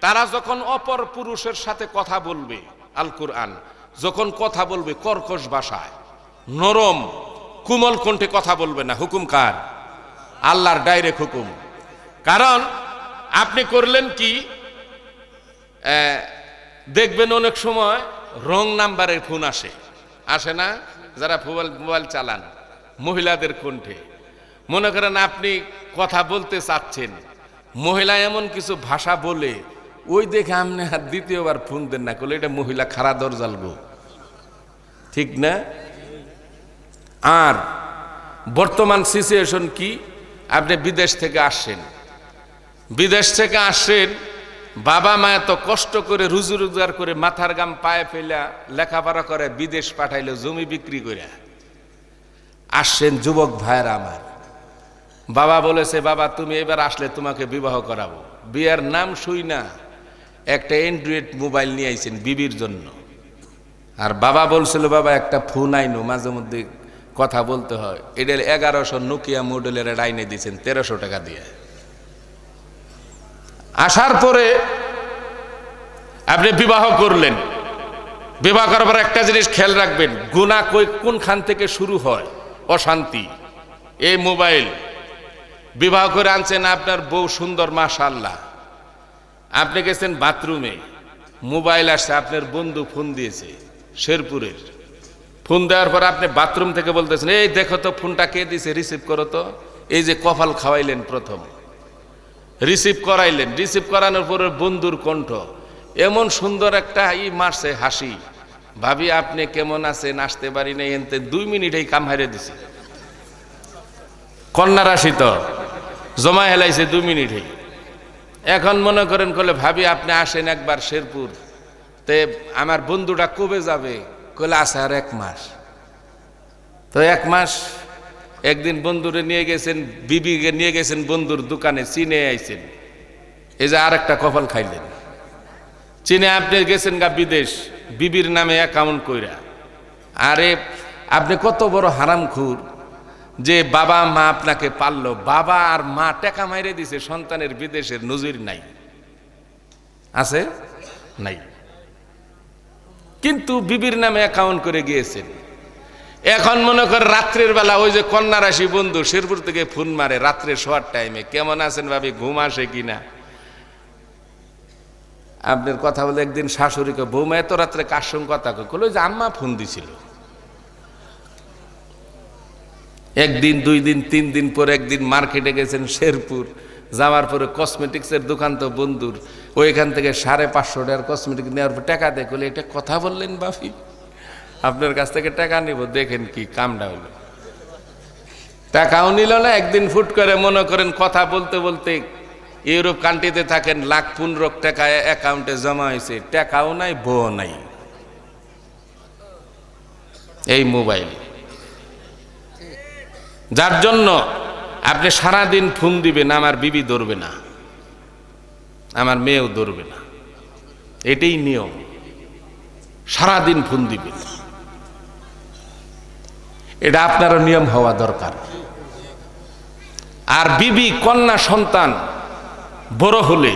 তারা যখন অপর পুরুষের সাথে কথা বলবে, আল কোরআন যখন কথা বলবে কর্কশ ভাষায়, নরম কোমল কণ্ঠে কথা বলবে না। হুকুম কার? আল্লাহর ডাইরেক্ট হুকুম। কারণ আপনি করলেন কি, দেখবেন অনেক সময় রং নাম্বারের ফোন আসে না? যারা মোবাইল চালান, মহিলাদের কণ্ঠে, মনে করেন আপনি কথা বলতে চাচ্ছেন, মহিলা এমন কিছু ভাষা বলে, ওই দেখে আপনি আর দ্বিতীয়বার ফোন দেন না, করলে এটা মহিলা খারা দরজাল গো, ঠিক না? আর বর্তমান সিচুয়েশন কি? আপনি বিদেশ থেকে আসছেন, বাবা মা এত কষ্ট করে রুজি রোজগার করে মাথার গাম পায়ে ফেলা লেখাপড়া করে বিদেশ পাঠাইলো জমি বিক্রি করে আসছেন। যুবক ভাইয়েরা আমার, বাবা বলেছে, বাবা তুমি এবার আসলে তোমাকে বিবাহ করাবো। বিয়ের নাম শুই না একটা অ্যান্ড্রয়েড মোবাইল নিয়ে আইছেন বিবির জন্য। আর বাবা বলছিল, বাবা একটা ফোন আইনো, মাঝে মধ্যে কথা বলতে হয়। এটা 1100 নোকিয়া মডেলের আইনে দিয়েছেন 1300 টাকা দিয়ে। আসার পরে আপনি বিবাহ করলেন, বিবাহ করার পর একটা জিনিস খেয়াল রাখবেন, গুনাহ কোনখান থেকে শুরু হয়? অশান্তি। এই মোবাইল বিবাহ করে আনছেন, আপনার বউ সুন্দর মাশাআল্লাহ, আপনি গেছেন বাথরুমে, মোবাইল আসছে, আপনার বন্ধু ফোন দিয়েছে শেরপুরের। ফোন দেওয়ার পর আপনি বাথরুম থেকে বলতেছেন, এই দেখো তো ফোনটা কে দিয়েছে, রিসিভ করো তো। এই যে কপাল খাওয়াইলেন, প্রথম রিসিভ করাইলেন, রিসিভ করানোর পরে বন্ধুর কণ্ঠ এমন সুন্দর একটা মারছে হাসি, ভাবি আপনি কেমন আছেন, আসতে পারি না, এনতে 2 মিনিটেই কাম হারিয়ে দিছে। কন্যা রাশি তো জমা হেলাইছে 2 মিনিটেই। এখন মনে করেন কলে, ভাবি আপনি আসেন একবার শেরপুর, তে আমার বন্ধুটা কবে যাবে? কলে আছে আর 1 মাস। তো 1 মাস একদিন বন্ধুরে নিয়ে গেছেন, বিবিকে নিয়ে গেছেন বন্ধুর দোকানে, চিনে আইছেন, এই যে আর একটা কপাল খাইলেন। চীনে আপনি গেছেন গা বিদেশ, বিবির নামে অ্যাকাউন্ট কইরা। আরে আপনি কত বড় হারামখোর যে বাবা মা আপনাকে পাললো, বাবা আর মা টাকা মাইরে দিছে, সন্তানের বিদেশের নজির নাই, আছে নাই, কিন্তু বিবির নামে অ্যাকাউন্ট করে গিয়েছেন। এখন মনে করে রাত্রের বেলা ওই যে কন্যা রাশি বন্ধু শেরপুর থেকে ফোন মারে রাত্রে শোয়ার টাইমে, কেমন আছেন ভাবি, ঘুম আসে কিনা। আপনার কথা বলে একদিন শাশুড়িকে, বৌমা এত রাত্রে কার সঙ্গে কথা কইল, যে আম্মা ফোন দিছিল। একদিন, 2 দিন, 3 দিন পরে একদিন মার্কেটে গেছেন শেরপুর, যাওয়ার পরে কসমেটিক্সের দোকান তো বন্ধুর, ওইখান থেকে 550 টাকার কসমেটিক্স নেওয়ার পর টাকা দিয়ে কইলে, এটা কথা বললেন বাপি, আপনার কাছ থেকে টাকা নিব, দেখেন কি কামটা হইল। টাকাও নিল না। একদিন ফুট করে মনে করেন কথা বলতে বলতে ইউরোপ কান্ট্রিতে থাকেন, 1,15,00,000 টাকা অ্যাকাউন্টে জমা হয়েছে, টাকাও নাই, বউ নাই, এই মোবাইল। যার জন্য আপনি সারাদিন ফোন দিবেন, আমার বিবি ধরবে না, আমার মেয়েও ধরবে না, এটাই নিয়ম। সারাদিন ফোন দিবেন, এটা আপনারও নিয়ম হওয়া দরকার। আর বিবি কন্যা সন্তান বড় হলে